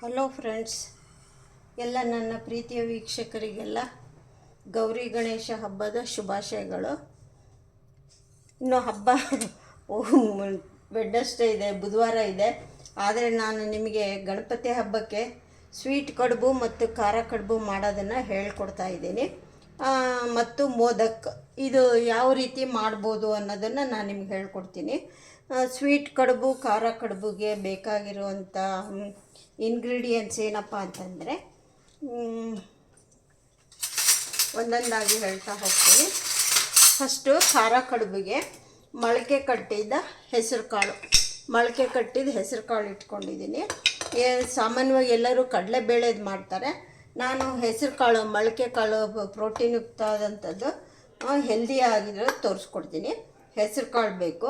Hello friends, ಎಲ್ಲ ನನ್ನ ಪ್ರೀತಿಯ ವೀಕ್ಷಕರಿಗೆಲ್ಲ ಗೌರಿ ಗಣೇಶ ಹಬ್ಬದ ಶುಭಾಶಯಗಳು. ಇನ್ನು ಹಬ್ಬ ವೆಡ್ನಸ್ಡೇ ಇದೆ, ಬುಧವಾರ ಇದೆ. ಆದರೆ ನಾನು ನಿಮಗೆ ಗಣಪತಿ ಹಬ್ಬಕ್ಕೆ ಸ್ವೀಟ್ ಕಡುಬು ಮತ್ತು ಖಾರ ಕಡುಬು ಮಾಡೋದನ್ನು ಹೇಳ್ಕೊಡ್ತಾ ಇದ್ದೀನಿ. ಮತ್ತು ಮೋದಕ್ ಇದು ಯಾವ ರೀತಿ ಮಾಡ್ಬೋದು ಅನ್ನೋದನ್ನು ನಾನು ನಿಮ್ಗೆ ಹೇಳ್ಕೊಡ್ತೀನಿ. ಸ್ವೀಟ್ ಕಡುಬು ಖಾರ ಕಡುಬುಗೆ ಬೇಕಾಗಿರುವಂಥ ಇಂಗ್ರೀಡಿಯೆಂಟ್ಸ್ ಏನಪ್ಪ ಅಂತಂದರೆ ಒಂದೊಂದಾಗಿ ಹೇಳ್ತಾ ಹೋಗ್ತೀನಿ. ಫಸ್ಟು ಖಾರ ಕಡುಬಿಗೆ ಮೊಳಕೆ ಕಟ್ಟಿದ ಹೆಸರು ಕಾಳು ಇಟ್ಕೊಂಡಿದ್ದೀನಿ. ಸಾಮಾನ್ಯವಾಗಿ ಎಲ್ಲರೂ ಕಡಲೆಬೇಳೆದು ಮಾಡ್ತಾರೆ. ನಾನು ಹೆಸರು ಕಾಳು, ಮೊಳಕೆ ಕಾಳು ಪ್ರೋಟೀನ್ ಯುಕ್ತ ಆದಂಥದ್ದು, ಹೆಲ್ದಿ ಆಗಿರೋದು ತೋರಿಸ್ಕೊಡ್ತೀನಿ. ಹೆಸರು ಕಾಳು ಬೇಕು.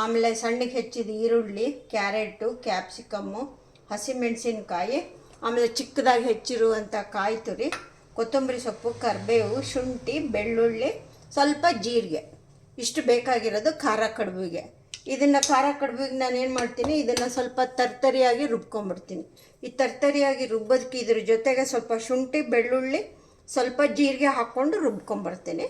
ಆಮೇಲೆ ಸಣ್ಣಗೆ ಹೆಚ್ಚಿದ ಈರುಳ್ಳಿ, ಕ್ಯಾರೆಟು, ಕ್ಯಾಪ್ಸಿಕಮ್ಮು, ಹಸಿಮೆಣಸಿನ್ಕಾಯಿ, ಆಮೇಲೆ ಚಿಕ್ಕದಾಗಿ ಹೆಚ್ಚಿರುವಂಥ ಕಾಯಿ ತುರಿ, ಕೊತ್ತಂಬರಿ ಸೊಪ್ಪು, ಕರಿಬೇವು, ಶುಂಠಿ, ಬೆಳ್ಳುಳ್ಳಿ, ಸ್ವಲ್ಪ ಜೀರಿಗೆ. ಇಷ್ಟು ಬೇಕಾಗಿರೋದು ಖಾರ ಕಡುಬಿಗೆ. ಇದನ್ನು ಖಾರ ಕಡುಬಿಗೆ ನಾನು ಏನು ಮಾಡ್ತೀನಿ, ಇದನ್ನು ಸ್ವಲ್ಪ ತರ್ತರಿಯಾಗಿ ರುಬ್ಕೊಂಬಿಡ್ತೀನಿ. ಈ ತರ್ತರಿಯಾಗಿ ರುಬ್ಬೋದಕ್ಕೆ ಇದ್ರ ಜೊತೆಗೆ ಸ್ವಲ್ಪ ಶುಂಠಿ, ಬೆಳ್ಳುಳ್ಳಿ, ಸ್ವಲ್ಪ ಜೀರಿಗೆ ಹಾಕ್ಕೊಂಡು ರುಬ್ಕೊಂಬರ್ತೀನಿ.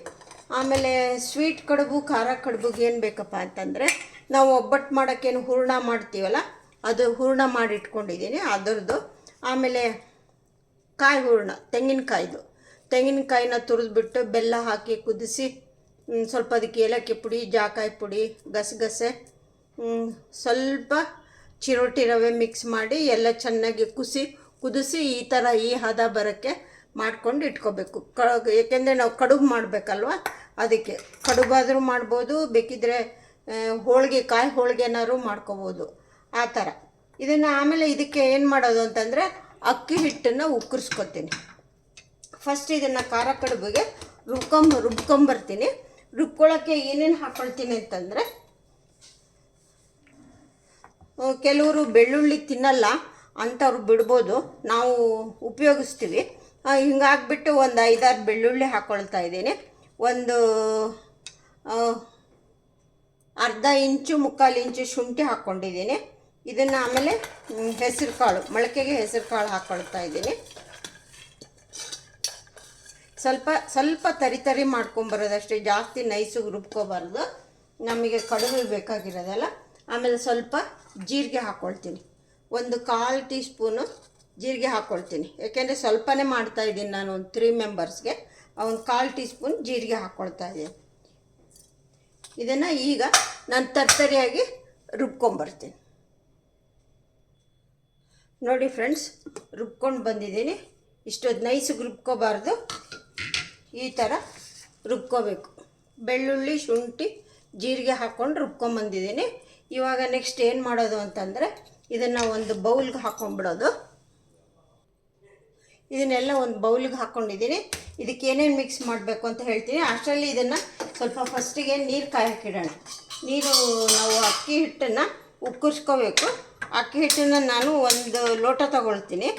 ಆಮೇಲೆ ಸ್ವೀಟ್ ಕಡುಬು ಖಾರ ಕಡುಬಿಗೆ ಏನು ಬೇಕಪ್ಪ ಅಂತಂದರೆ, ನಾವು ಒಬ್ಬಟ್ಟು ಮಾಡೋಕ್ಕೇನು ಹೂರಣ ಮಾಡ್ತೀವಲ್ಲ, ಅದು ಹೂರಣ ಮಾಡಿ ಇಟ್ಕೊಂಡಿದ್ದೀನಿ ಅದರದ್ದು. ಆಮೇಲೆ ಕಾಯಿ ಹೂರಣ, ತೆಂಗಿನಕಾಯಿನ ತುರಿದ್ಬಿಟ್ಟು ಬೆಲ್ಲ ಹಾಕಿ ಕುದಿಸಿ, ಸ್ವಲ್ಪ ಅದಕ್ಕೆ ಏಲಕ್ಕಿ ಪುಡಿ, ಜಾಕಾಯಿ ಪುಡಿ, ಗಸಗಸೆ, ಸ್ವಲ್ಪ ಚಿರೋಟಿ ರವೆ ಮಿಕ್ಸ್ ಮಾಡಿ ಎಲ್ಲ ಚೆನ್ನಾಗಿ ಕುದಿಸಿ ಈ ಹದ ಬರೋಕ್ಕೆ ಮಾಡ್ಕೊಂಡು ಇಟ್ಕೋಬೇಕು. ಏಕೆಂದರೆ ನಾವು ಕಡುಬು ಮಾಡಬೇಕಲ್ವ, ಅದಕ್ಕೆ ಕಡುಬಾದರೂ ಮಾಡ್ಬೋದು, ಬೇಕಿದ್ದರೆ ಕಾಯಿ ಹೋಳಿಗೆನಾದ್ರು ಮಾಡ್ಕೋಬೋದು, ಆ ಥರ. ಇದನ್ನು ಆಮೇಲೆ ಇದಕ್ಕೆ ಏನು ಮಾಡೋದು ಅಂತಂದರೆ, ಅಕ್ಕಿ ಹಿಟ್ಟನ್ನು ಉಕ್ಕರಿಸ್ಕೊತೀನಿ. ಫಸ್ಟ್ ಇದನ್ನು ಖಾರ ಕಡುಬಿಗೆ ರುಬ್ಕೊಂಬರ್ತೀನಿ. ರುಬ್ಕೊಳ್ಳೋಕ್ಕೆ ಏನೇನು ಹಾಕ್ಕೊಳ್ತೀನಿ ಅಂತಂದರೆ, ಕೆಲವರು ಬೆಳ್ಳುಳ್ಳಿ ತಿನ್ನಲ್ಲ ಅಂಥವ್ರು ಬಿಡ್ಬೋದು, ನಾವು ಉಪಯೋಗಿಸ್ತೀವಿ. ಹಿಂಗಾಗ್ಬಿಟ್ಟು ಒಂದು 5-6 ಬೆಳ್ಳುಳ್ಳಿ ಹಾಕ್ಕೊಳ್ತಾ ಇದ್ದೀನಿ. ಒಂದು ಅರ್ಧ ಇಂಚು 3/4 ಇಂಚು ಶುಂಠಿ ಹಾಕ್ಕೊಂಡಿದ್ದೀನಿ. ಇದನ್ನು ಆಮೇಲೆ ಮೊಳಕೆಗೆ ಹೆಸರು ಕಾಳು ಹಾಕ್ಕೊಳ್ತಾ ಇದ್ದೀನಿ. ಸ್ವಲ್ಪ ತರಿ ಮಾಡ್ಕೊಂಬರೋದಷ್ಟೇ, ಜಾಸ್ತಿ ನೈಸಿಗೆ ರುಬ್ಕೋಬಾರ್ದು, ನಮಗೆ ಕಡುಬು ಬೇಕಾಗಿರೋದಲ್ಲ. ಆಮೇಲೆ ಸ್ವಲ್ಪ ಜೀರಿಗೆ ಹಾಕ್ಕೊಳ್ತೀನಿ, ಒಂದು 1/4 ಟೀ ಸ್ಪೂನು ಜೀರಿಗೆ ಹಾಕ್ಕೊಳ್ತೀನಿ. ಯಾಕೆಂದರೆ ಸ್ವಲ್ಪನೇ ಮಾಡ್ತಾಯಿದ್ದೀನಿ ನಾನು, ಒಂದು 3 ಮೆಂಬರ್ಸ್ಗೆ. ಒಂದು 1/4 ಟೀ ಸ್ಪೂನ್ ಜೀರಿಗೆ ಹಾಕ್ಕೊಳ್ತಾ ಇದ್ದೀನಿ. ಇದನ್ನು ಈಗ ನಾನು ತರ್ತರಿಯಾಗಿ ರುಬ್ಕೊಂಬರ್ತೀನಿ. ನೋಡಿ ಫ್ರೆಂಡ್ಸ್, ರುಬ್ಕೊಂಡು ಬಂದಿದ್ದೀನಿ. ಇಷ್ಟೊಂದು ನೈಸಿಗೆ ರುಬ್ಕೋಬಾರ್ದು, ಈ ಥರ ರುಬ್ಕೋಬೇಕು. ಬೆಳ್ಳುಳ್ಳಿ, ಶುಂಠಿ, ಜೀರಿಗೆ ಹಾಕ್ಕೊಂಡು ರುಬ್ಕೊಂಬಂದಿದ್ದೀನಿ. ಇವಾಗ ನೆಕ್ಸ್ಟ್ ಏನು ಮಾಡೋದು ಅಂತಂದರೆ, ಇದನ್ನು ಒಂದು ಬೌಲ್ಗೆ ಹಾಕ್ಕೊಂಬಿಡೋದು. ಇದನ್ನೆಲ್ಲ ಒಂದು ಬೌಲ್ಗೆ ಹಾಕ್ಕೊಂಡಿದ್ದೀನಿ. ಇದಕ್ಕೆ ಏನೇನು ಮಿಕ್ಸ್ ಮಾಡಬೇಕು ಅಂತ ಹೇಳ್ತೀನಿ. ಅಷ್ಟರಲ್ಲಿ ಇದನ್ನು ಸ್ವಲ್ಪ ಫಸ್ಟಿಗೆ ನೀರು ಕಾಯಕ್ಕಿಡೋಣ. ನಾವು ಅಕ್ಕಿ ಹಿಟ್ಟನ್ನು ಉಕ್ಕರಿಸ್ಕೋಬೇಕು. ಅಕ್ಕಿ ಹಿಟ್ಟನ್ನು ನಾನು 1 ಲೋಟ ತಗೊಳ್ತೀನಿ.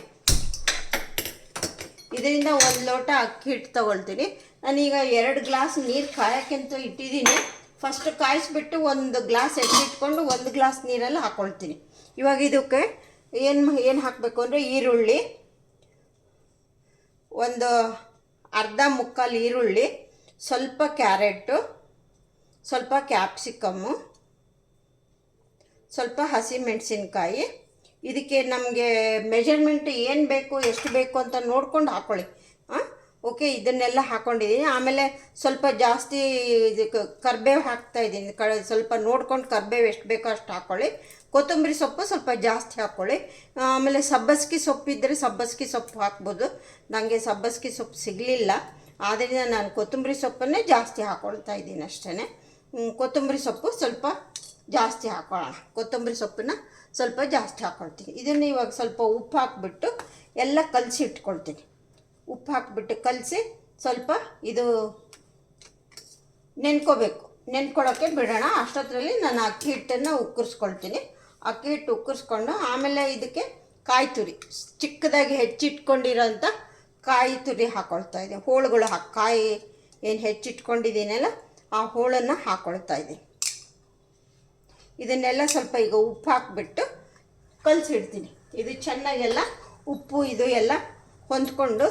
ಇದರಿಂದ 1 ಲೋಟ ಅಕ್ಕಿ ಹಿಟ್ಟು ತಗೊಳ್ತೀನಿ. ನಾನೀಗ 2 ಗ್ಲಾಸ್ ನೀರು ಕಾಯೋಕ್ಕಂತ ಇಟ್ಟಿದ್ದೀನಿ. ಫಸ್ಟ್ ಕಾಯಿಸ್ಬಿಟ್ಟು 1 ಗ್ಲಾಸ್ ಎತ್ತಿಟ್ಕೊಂಡು 1 ಗ್ಲಾಸ್ ನೀರಲ್ಲಿ ಹಾಕ್ಕೊಳ್ತೀನಿ. ಇವಾಗ ಇದಕ್ಕೆ ಏನು ಹಾಕಬೇಕು ಅಂದರೆ, ಈರುಳ್ಳಿ ಒಂದು ಅರ್ಧ ಮುಕ್ಕಾಲು ಈರುಳ್ಳಿ, ಸ್ವಲ್ಪ ಕ್ಯಾರೆಟು, ಸ್ವಲ್ಪ ಕ್ಯಾಪ್ಸಿಕಮ್ಮು, ಸ್ವಲ್ಪ ಹಸಿಮೆಣಸಿನ್ಕಾಯಿ. ಇದಕ್ಕೆ ನಮಗೆ ಮೆಜರ್ಮೆಂಟ್ ಏನು ಬೇಕು, ಎಷ್ಟು ಬೇಕು ಅಂತ ನೋಡ್ಕೊಂಡು ಹಾಕ್ಕೊಳ್ಳಿ. ಓಕೆ, ಇದನ್ನೆಲ್ಲ ಹಾಕ್ಕೊಂಡಿದ್ದೀನಿ. ಆಮೇಲೆ ಸ್ವಲ್ಪ ಜಾಸ್ತಿ ಇದಕ್ಕೆ ಕರಿಬೇವು ಹಾಕ್ತಾಯಿದ್ದೀನಿ. ಸ್ವಲ್ಪ ನೋಡ್ಕೊಂಡು ಕರಿಬೇವು ಎಷ್ಟು ಬೇಕೋ ಅಷ್ಟು ಹಾಕ್ಕೊಳ್ಳಿ. ಕೊತ್ತಂಬರಿ ಸೊಪ್ಪು ಸ್ವಲ್ಪ ಜಾಸ್ತಿ ಹಾಕ್ಕೊಳ್ಳಿ. ಆಮೇಲೆ ಸಬ್ಬಸಿಗೆ ಸೊಪ್ಪಿದ್ದರೆ ಸಬ್ಬಸಿಗೆ ಸೊಪ್ಪು ಹಾಕ್ಬೋದು. ನನಗೆ ಸಬ್ಬಸಿಗೆ ಸೊಪ್ಪು ಸಿಗಲಿಲ್ಲ, ಆದ್ದರಿಂದ ನಾನು ಕೊತ್ತಂಬರಿ ಸೊಪ್ಪನ್ನೇ ಜಾಸ್ತಿ ಹಾಕ್ಕೊಳ್ತಾ ಇದ್ದೀನಿ ಅಷ್ಟೇ. ಕೊತ್ತಂಬರಿ ಸೊಪ್ಪು ಸ್ವಲ್ಪ ಜಾಸ್ತಿ ಹಾಕ್ಕೊಳ್ಳೋಣ. ಕೊತ್ತಂಬರಿ ಸೊಪ್ಪನ್ನ ಸ್ವಲ್ಪ ಜಾಸ್ತಿ ಹಾಕ್ಕೊಳ್ತೀನಿ. ಇದನ್ನು ಇವಾಗ ಸ್ವಲ್ಪ ಉಪ್ಪು ಹಾಕ್ಬಿಟ್ಟು ಎಲ್ಲ ಕಲಸಿ ಇಟ್ಕೊಳ್ತೀನಿ. ಉಪ್ಪು ಹಾಕ್ಬಿಟ್ಟು ಕಲಸಿ ಸ್ವಲ್ಪ ಇದು ನೆನ್ಕೊಳ್ಳೋಕ್ಕೆ ಬಿಡೋಣ. ಅಷ್ಟೊತ್ತರಲ್ಲಿ ನಾನು ಅಕ್ಕಿ ಹಿಟ್ಟನ್ನು ಉಕ್ಕರಿಸ್ಕೊಳ್ತೀನಿ. ಅಕ್ಕಿ ಹಿಟ್ಟು ಉಕ್ಕರಿಸ್ಕೊಂಡು ಆಮೇಲೆ ಇದಕ್ಕೆ ಕಾಯಿ ತುರಿ, ಚಿಕ್ಕದಾಗಿ ಹೆಚ್ಚಿಟ್ಕೊಂಡಿರೋಂಥ ಕಾಯಿ ತುರಿ ಹಾಕ್ಕೊಳ್ತಾ ಇದ್ದೀನಿ. ಹೋಳುಗಳು ಕಾಯಿ ಏನು ಹೆಚ್ಚಿಟ್ಕೊಂಡಿದ್ದೀನಲ್ಲ, ಆ ಹೋಳನ್ನು ಹಾಕ್ಕೊಳ್ತಾ ಇದ್ದೀನಿ. ಇದನ್ನೆಲ್ಲ ಸ್ವಲ್ಪ ಈಗ ಉಪ್ಪು ಹಾಕಿಬಿಟ್ಟು ಕಲಸಿಡ್ತೀನಿ. ಇದು ಚೆನ್ನಾಗೆಲ್ಲ ಉಪ್ಪು ಇದು ಎಲ್ಲ ಹೊಂದ್ಕೊಂಡು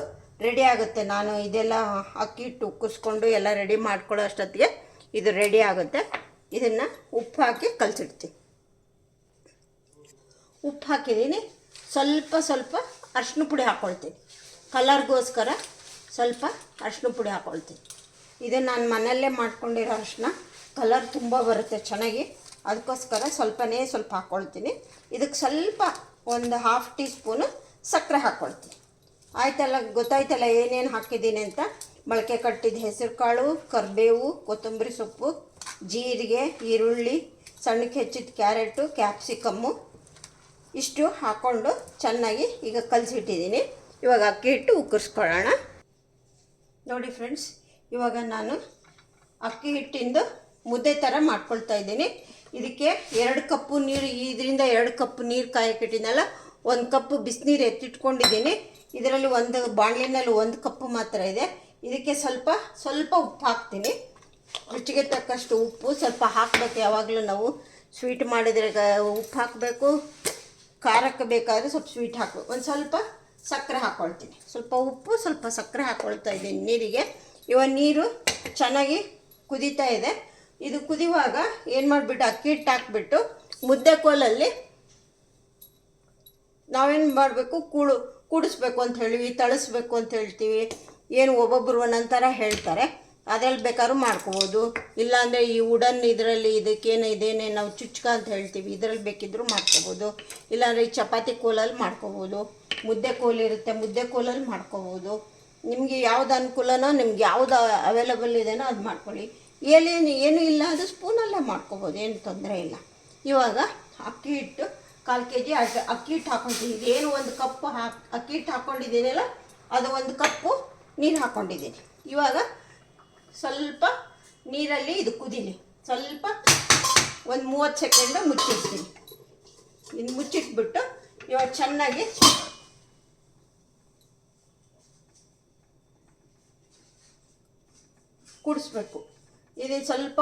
ರೆಡಿ ಆಗುತ್ತೆ. ನಾನು ಇದೆಲ್ಲ ಅಕ್ಕಿ ಹಿಟ್ಟು ಉಕ್ಕರಿಸ್ಕೊಂಡು ಎಲ್ಲ ರೆಡಿ ಮಾಡ್ಕೊಳ್ಳೋ ಅಷ್ಟೊತ್ತಿಗೆ ಇದು ರೆಡಿ ಆಗುತ್ತೆ. ಇದನ್ನು ಉಪ್ಪು ಹಾಕಿ ಕಲಸಿಡ್ತೀನಿ. ಉಪ್ಪು ಹಾಕಿದ್ದೀನಿ. ಸ್ವಲ್ಪ ಅರಿಶಿನ ಪುಡಿ ಹಾಕ್ಕೊಳ್ತೀನಿ. ಕಲರ್ಗೋಸ್ಕರ ಸ್ವಲ್ಪ ಅರಿಶಿನ ಪುಡಿ ಹಾಕ್ಕೊಳ್ತೀನಿ. ಇದು ನಾನು ಮನೆಯಲ್ಲೇ ಮಾಡ್ಕೊಂಡಿರೋ ಅರಿಶಿನ, ಕಲರ್ ತುಂಬ ಬರುತ್ತೆ ಚೆನ್ನಾಗಿ, ಅದಕ್ಕೋಸ್ಕರ ಸ್ವಲ್ಪ ಹಾಕ್ಕೊಳ್ತೀನಿ. ಇದಕ್ಕೆ ಸ್ವಲ್ಪ ಒಂದು 1/2 ಟೀ ಸ್ಪೂನು ಸಕ್ಕರೆ ಹಾಕ್ಕೊಳ್ತೀನಿ. ಆಯ್ತಲ್ಲ, ಗೊತ್ತಾಯ್ತಲ್ಲ ಏನೇನು ಹಾಕಿದ್ದೀನಿ ಅಂತ. ಮೊಳಕೆ ಕಟ್ಟಿದ ಹೆಸರು ಕಾಳು, ಕರಿಬೇವು, ಕೊತ್ತಂಬರಿ ಸೊಪ್ಪು, ಜೀರಿಗೆ, ಈರುಳ್ಳಿ, ಸಣ್ಣಕ್ಕೆ ಹೆಚ್ಚಿದ ಕ್ಯಾರೆಟು, ಕ್ಯಾಪ್ಸಿಕಮ್ಮು ಇಷ್ಟು ಹಾಕ್ಕೊಂಡು ಚೆನ್ನಾಗಿ ಈಗ ಕಲಸಿಟ್ಟಿದ್ದೀನಿ. ಇವಾಗ ಅಕ್ಕಿ ಹಿಟ್ಟು ಉಕ್ಕರಿಸ್ಕೊಳ್ಳೋಣ. ನೋಡಿ ಫ್ರೆಂಡ್ಸ್, ಇವಾಗ ನಾನು ಅಕ್ಕಿ ಹಿಟ್ಟಿಂದು ಮುದ್ದೆ ಥರ ಮಾಡ್ಕೊಳ್ತಾ ಇದ್ದೀನಿ. ಇದಕ್ಕೆ 2 ಕಪ್ಪು ನೀರು, ಇದರಿಂದ 2 ಕಪ್ ನೀರು ಕಾಯಕ್ಕಿಟ್ಟಿದ್ದೆನಲ್ಲ, 1 ಕಪ್ಪು ಬಿಸಿನೀರು ಎತ್ತಿಟ್ಕೊಂಡಿದ್ದೀನಿ. ಇದರಲ್ಲಿ ಒಂದು ಬಾಣಲಿನಲ್ಲಿ 1 ಕಪ್ಪು ಮಾತ್ರ ಇದೆ. ಇದಕ್ಕೆ ಸ್ವಲ್ಪ ಉಪ್ಪು ಹಾಕ್ತೀನಿ. ರುಚಿಗೆ ತಕ್ಕಷ್ಟು ಉಪ್ಪು ಸ್ವಲ್ಪ ಹಾಕಬೇಕು. ಯಾವಾಗಲೂ ನಾವು ಸ್ವೀಟ್ ಮಾಡಿದರೆ ಉಪ್ಪು ಹಾಕಬೇಕು, ಖಾರಕ್ಕೆ ಬೇಕಾದರೆ ಸ್ವಲ್ಪ ಸ್ವೀಟ್ ಹಾಕಬೇಕು. ಒಂದು ಸ್ವಲ್ಪ ಸಕ್ಕರೆ ಹಾಕ್ಕೊಳ್ತೀನಿ. ಸ್ವಲ್ಪ ಉಪ್ಪು ಸ್ವಲ್ಪ ಸಕ್ಕರೆ ಹಾಕ್ಕೊಳ್ತಾ ಇದ್ದೀನಿ ನೀರಿಗೆ. ಇವಾಗ ನೀರು ಚೆನ್ನಾಗಿ ಕುದೀತಾ ಇದೆ. ಇದು ಕುದಿಯುವಾಗ ಏನು ಮಾಡಿಬಿಟ್ಟು ಅಕ್ಕಿ ಹಿಟ್ಟು ಹಾಕ್ಬಿಟ್ಟು ಮುದ್ದೆ ಕೋಲಲ್ಲಿ ನಾವೇನು ಮಾಡಬೇಕು, ಕೂಡಿಸ್ಬೇಕು ಅಂತ ಹೇಳಿವಿ, ತಳಿಸ್ಬೇಕು ಅಂತ ಹೇಳ್ತೀವಿ. ಏನು ಒಬ್ಬೊಬ್ಬರು ಒಂದೊಂಥರ ಹೇಳ್ತಾರೆ. ಅದರಲ್ಲಿ ಬೇಕಾದ್ರೂ ಮಾಡ್ಕೋಬೋದು. ಇಲ್ಲಾಂದರೆ ಈ ವುಡನ್ ಇದರಲ್ಲಿ ಇದೇನೇ ನಾವು ಚುಚ್ಕ ಅಂತ ಹೇಳ್ತೀವಿ, ಇದರಲ್ಲಿ ಬೇಕಿದ್ದರೂ ಮಾಡ್ಕೋಬೋದು. ಇಲ್ಲಾಂದರೆ ಈ ಚಪಾತಿ ಕೋಲಲ್ಲಿ ಮಾಡ್ಕೋಬೋದು. ಮುದ್ದೆ ಕೋಲು ಇರುತ್ತೆ, ಮುದ್ದೆ ಕೋಲಲ್ಲಿ ಮಾಡ್ಕೋಬೋದು. ನಿಮಗೆ ಯಾವ್ದು ಅನುಕೂಲನೋ, ನಿಮ್ಗೆ ಯಾವ್ದು ಅವೈಲೇಬಲ್ ಇದೆನೋ ಅದು ಮಾಡ್ಕೊಳ್ಳಿ. ಏನೂ ಇಲ್ಲ ಅದು ಸ್ಪೂನಲ್ಲೇ ಮಾಡ್ಕೋಬೋದು, ಏನು ತೊಂದರೆ ಇಲ್ಲ. ಇವಾಗ ಅಕ್ಕಿ ಹಿಟ್ಟು 1/4 kg ಅಕ್ಕಿ ಹಿಟ್ಟು ಹಾಕ್ಕೊಳ್ತೀನಿ. ಏನು 1 ಕಪ್ಪು ಅಕ್ಕಿ ಹಿಟ್ಟು ಹಾಕ್ಕೊಂಡಿದ್ದೀನಲ್ಲ, ಅದು 1 ಕಪ್ಪು ನೀರು ಹಾಕ್ಕೊಂಡಿದ್ದೀನಿ. ಇವಾಗ ಸ್ವಲ್ಪ ನೀರಲ್ಲಿ ಇದು ಕುದೀಲಿ. ಸ್ವಲ್ಪ ಒಂದು 30 ಸೆಕೆಂಡು ಮುಚ್ಚಿಡ್ತೀನಿ. ಇನ್ನು ಮುಚ್ಚಿಟ್ಬಿಟ್ಟು ಇವಾಗ ಚೆನ್ನಾಗಿ ಕೂಡಿಸ್ಬೇಕು. ಇದು ಸ್ವಲ್ಪ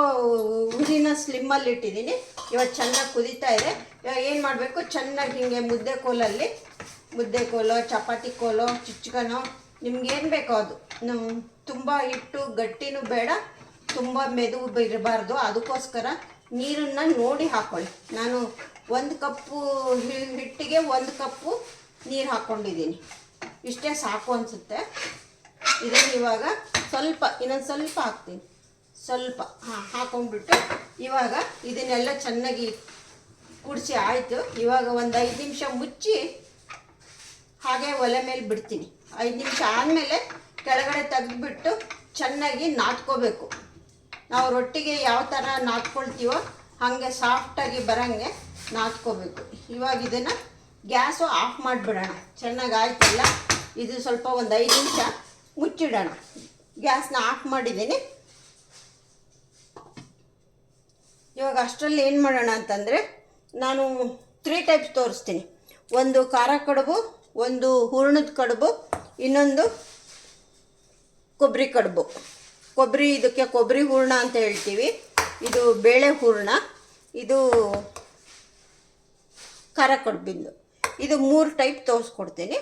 ಉರಿನ ಸ್ಲಿಮ್ಮಲ್ಲಿ ಇಟ್ಟಿದ್ದೀನಿ. ಇವಾಗ ಚೆನ್ನಾಗಿ ಕುದೀತಾ ಇದೆ. ಇವಾಗ ಏನು ಮಾಡಬೇಕು, ಚೆನ್ನಾಗಿ ಹಿಂಗೆ ಮುದ್ದೆ ಕೋಲೋ ಚಪಾತಿ ಕೋಲೋ ಚುಚ್ಕನೋ ನಿಮ್ಗೇನು ಬೇಕೋ ಅದು. ತುಂಬ ಹಿಟ್ಟು ಗಟ್ಟಿನೂ ಬೇಡ, ತುಂಬ ಮೆದುವು ಇರಬಾರ್ದು. ಅದಕ್ಕೋಸ್ಕರ ನೀರನ್ನು ನೋಡಿ ಹಾಕ್ಕೊಳ್ಳಿ. ನಾನು 1 ಕಪ್ಪು ಹಿಟ್ಟಿಗೆ 1 ಕಪ್ಪು ನೀರು ಹಾಕ್ಕೊಂಡಿದ್ದೀನಿ. ಇಷ್ಟೇ ಸಾಕು ಅನಿಸುತ್ತೆ. ಇದನ್ನು ಇವಾಗ ಇನ್ನೊಂದು ಸ್ವಲ್ಪ ಹಾಕ್ತೀನಿ. ಸ್ವಲ್ಪ ಹಾಕ್ಕೊಂಡ್ಬಿಟ್ಟು ಇವಾಗ ಇದನ್ನೆಲ್ಲ ಚೆನ್ನಾಗಿ ಕೂಡಿಸಿ ಆಯಿತು. ಇವಾಗ ಒಂದು 5 ನಿಮಿಷ ಮುಚ್ಚಿ ಹಾಗೆ ಒಲೆ ಮೇಲೆ ಬಿಡ್ತೀನಿ. 5 ನಿಮಿಷ ಆದಮೇಲೆ ಕೆಳಗಡೆ ತೆಗೆದುಬಿಟ್ಟು ಚೆನ್ನಾಗಿ ನಾದ್ಕೋಬೇಕು. ನಾವು ರೊಟ್ಟಿಗೆ ಯಾವ ಥರ ನಾದ್ಕೊಳ್ತೀವೋ ಹಾಗೆ ಸಾಫ್ಟಾಗಿ ಬರೋಂಗೆ ನಾದ್ಕೋಬೇಕು. ಇವಾಗ ಇದನ್ನು ಗ್ಯಾಸು ಆಫ್ ಮಾಡಿಬಿಡೋಣ. ಚೆನ್ನಾಗಿ ಆಯ್ತಲ್ಲ, ಇದು ಸ್ವಲ್ಪ ಒಂದು 5 ನಿಮಿಷ ಮುಚ್ಚಿಡೋಣ. ಗ್ಯಾಸ್ನ ಆಫ್ ಮಾಡಿದ್ದೀನಿ. ಇವಾಗ ಅಷ್ಟರಲ್ಲಿ ಏನು ಮಾಡೋಣ ಅಂತಂದರೆ, ನಾನು 3 ಟೈಪ್ಸ್ ತೋರಿಸ್ತೀನಿ. ಒಂದು ಖಾರ ಕಡುಬು, ಒಂದು ಹೂರ್ಣದ ಕಡುಬು, ಇನ್ನೊಂದು ಕೊಬ್ಬರಿ ಕಡುಬು. ಇದಕ್ಕೆ ಕೊಬ್ಬರಿ ಹೂರ್ಣ ಅಂತ ಹೇಳ್ತೀವಿ. ಇದು ಬೇಳೆ ಹೂರ್ಣ, ಇದು ಖಾರ ಕಡುಬಿಂದು. ಇದು 3 ಟೈಪ್ ತೋರಿಸ್ಕೊಡ್ತೀನಿ.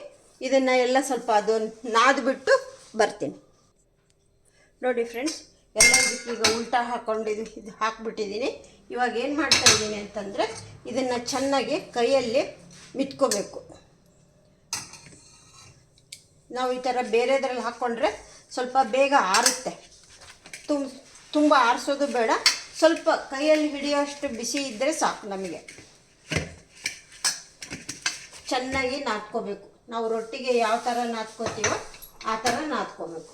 ಇದನ್ನು ಎಲ್ಲ ಸ್ವಲ್ಪ ಅದನ್ನು ನಾದ್ಬಿಟ್ಟು ಬರ್ತೀನಿ. ನೋಡಿ ಫ್ರೆಂಡ್ಸ್, ಎಲ್ಲ ಇದಕ್ಕೀಗ ಉಲ್ಟಾ ಇದು ಹಾಕ್ಬಿಟ್ಟಿದ್ದೀನಿ. ಇವಾಗ ಏನು ಮಾಡ್ತಾಯಿದ್ದೀನಿ ಅಂತಂದರೆ, ಇದನ್ನು ಚೆನ್ನಾಗಿ ಕೈಯಲ್ಲಿ ಮಿತ್ಕೋಬೇಕು. ನಾವು ಈ ಥರ ಬೇರೆದ್ರಲ್ಲಿ ಹಾಕ್ಕೊಂಡ್ರೆ ಸ್ವಲ್ಪ ಬೇಗ ಆರುತ್ತೆ. ತುಂಬ ಆರಿಸೋದು ಬೇಡ, ಸ್ವಲ್ಪ ಕೈಯಲ್ಲಿ ಹಿಡಿಯೋಷ್ಟು ಬಿಸಿ ಇದ್ದರೆ ಸಾಕು ನಮಗೆ. ಚೆನ್ನಾಗಿ ನಾದ್ಕೋಬೇಕು. ನಾವು ರೊಟ್ಟಿಗೆ ಯಾವ ಥರ ನಾದ್ಕೋತೀವೋ ಆ ಥರ ನಾದ್ಕೋಬೇಕು.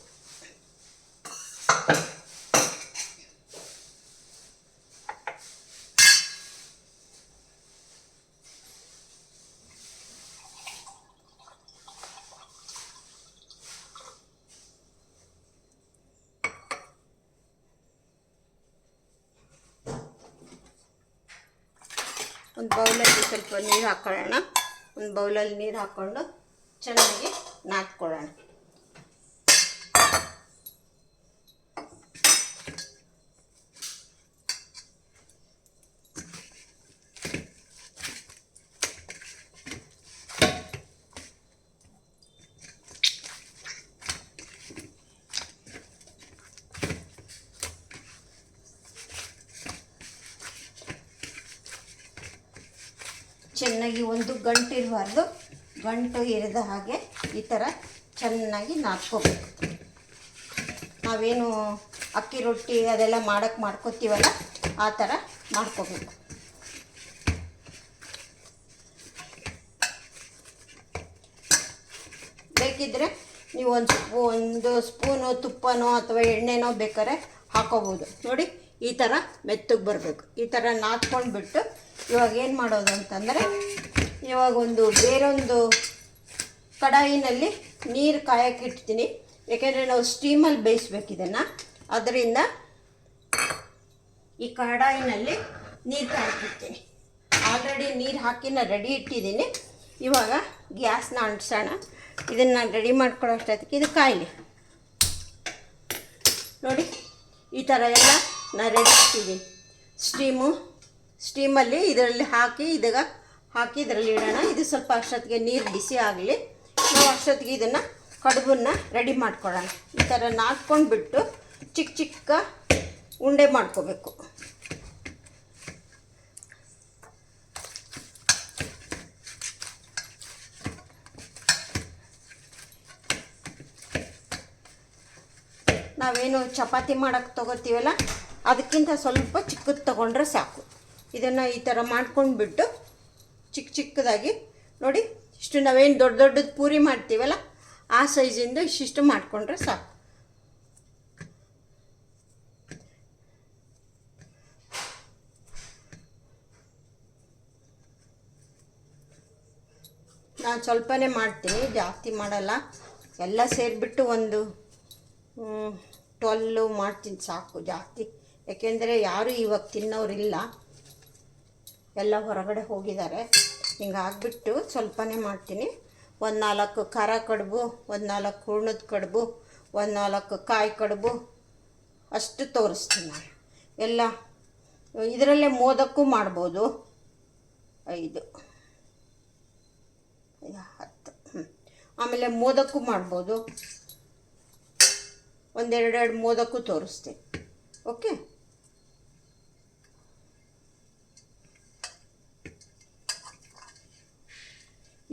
ಒಂದು ಬೌಲಲ್ಲಿ ಸ್ವಲ್ಪ ನೀರು ಹಾಕ್ಕೊಳ್ಳೋಣ. ಒಂದು ಬೌಲಲ್ಲಿ ನೀರು ಹಾಕ್ಕೊಂಡು ಚೆನ್ನಾಗಿ ನಾದ್ಕೊಳ್ಳೋಣ. ಚೆನ್ನಾಗಿ ಒಂದು ಗಂಟು ಇರಬಾರ್ದು, ಗಂಟು ಇರದ ಹಾಗೆ ಈ ಥರ ಚೆನ್ನಾಗಿ ನಾದ್ಕೋಬೇಕು. ನಾವೇನು ಅಕ್ಕಿ ರೊಟ್ಟಿ ಅದೆಲ್ಲ ಮಾಡ್ಕೋತೀವಲ್ಲ ಆ ಥರ ಮಾಡ್ಕೋಬೇಕು. ಬೇಕಿದ್ದರೆ ನೀವು ಒಂದು ಸ್ಪೂನು ತುಪ್ಪನೋ ಅಥವಾ ಎಣ್ಣೆನೋ ಬೇಕಾದ್ರೆ ಹಾಕೋಬೋದು. ನೋಡಿ ಈ ಥರ ಮೆತ್ತಗೆ ಬರಬೇಕು. ಈ ಥರ ನಾದ್ಕೊಂಡ್ಬಿಟ್ಟು ಇವಾಗ ಏನು ಮಾಡೋದು ಅಂತಂದರೆ, ಇವಾಗ ಬೇರೊಂದು ಕಡಾಯಿನಲ್ಲಿ ನೀರು ಕಾಯಕ್ಕೆ ಇಡ್ತೀನಿ. ಯಾಕೆಂದರೆ ನಾವು ಸ್ಟೀಮಲ್ಲಿ ಬೇಯಿಸ್ಬೇಕು ಇದನ್ನು. ಅದರಿಂದ ಈ ಕಡಾಯಿನಲ್ಲಿ ನೀರು ಕಾಯಕ್ಕಿಡ್ತೀನಿ. ಆಲ್ರೆಡಿ ನೀರು ಹಾಕಿ ನಾನು ರೆಡಿ ಇಟ್ಟಿದ್ದೀನಿ. ಇವಾಗ ಗ್ಯಾಸ್ನ ಅಂಟಿಸೋಣ. ಇದನ್ನು ನಾನು ರೆಡಿ ಮಾಡ್ಕೊಳ್ಳೋ ಅಷ್ಟೊತ್ತಿಗೆ ಇದು ಕಾಯಲಿ. ನೋಡಿ ಈ ಥರ ಎಲ್ಲ ನಾನು ರೆಡಿ ಇಟ್ಟಿದ್ದೀನಿ. ಸ್ಟೀಮಲ್ಲಿ ಇದರಲ್ಲಿ ಹಾಕಿ ಇದರಲ್ಲಿ ಇಡೋಣ. ಇದು ಸ್ವಲ್ಪ ಅಷ್ಟೊತ್ತಿಗೆ ನೀರು ಬಿಸಿ ಆಗಲಿ. ನಾವು ಅಷ್ಟೊತ್ತಿಗೆ ಇದನ್ನು ಕಡುಬನ್ನು ರೆಡಿ ಮಾಡ್ಕೊಳ್ಳೋಣ. ಈ ಥರ ನಾದ್ಕೊಂಡ್ಬಿಟ್ಟು ಚಿಕ್ಕ ಚಿಕ್ಕ ಉಂಡೆ ಮಾಡ್ಕೋಬೇಕು. ನಾವೇನು ಚಪಾತಿ ಮಾಡೋಕ್ಕೆ ತೊಗೋತೀವಲ್ಲ ಅದಕ್ಕಿಂತ ಸ್ವಲ್ಪ ಚಿಕ್ಕದು ತೊಗೊಂಡ್ರೆ ಸಾಕು. ಇದನ್ನು ಈ ಥರ ಮಾಡ್ಕೊಂಡ್ಬಿಟ್ಟು ಚಿಕ್ಕದಾಗಿ ನೋಡಿ, ಇಷ್ಟು ನಾವೇನು ದೊಡ್ಡದು ಪೂರಿ ಮಾಡ್ತೀವಲ್ಲ ಆ ಸೈಜಿಂದ ಇಷ್ಟಿಷ್ಟು ಮಾಡಿಕೊಂಡ್ರೆ ಸಾಕು. ನಾನು ಸ್ವಲ್ಪನೇ ಮಾಡ್ತೀನಿ, ಜಾಸ್ತಿ ಮಾಡಲ್ಲ. ಎಲ್ಲ ಸೇರಿಬಿಟ್ಟು ಒಂದು 12 ಮಾಡ್ತೀನಿ ಸಾಕು, ಜಾಸ್ತಿ. ಯಾಕೆಂದರೆ ಯಾರೂ ಇವಾಗ ತಿನ್ನೋರಿಲ್ಲ, ಎಲ್ಲ ಹೊರಗಡೆ ಹೋಗಿದ್ದಾರೆ. ಹಿಂಗಾಗ್ಬಿಟ್ಟು ಸ್ವಲ್ಪನೇ ಮಾಡ್ತೀನಿ. 4 ಖಾರ ಕಡುಬು, 4 ಹೂರ್ಣದ ಕಡುಬು, 4 ಕಾಯಿ ಕಡುಬು ಅಷ್ಟು ತೋರಿಸ್ತೀನಿ ನಾನು. ಎಲ್ಲ ಇದರಲ್ಲೇ ಮೋದಕ್ಕೂ ಮಾಡ್ಬೋದು. 5 10 ಆಮೇಲೆ ಮೋದಕ್ಕೂ ಮಾಡ್ಬೋದು. 1-2 ಮೋದಕ್ಕೂ ತೋರಿಸ್ತೀನಿ. ಓಕೆ,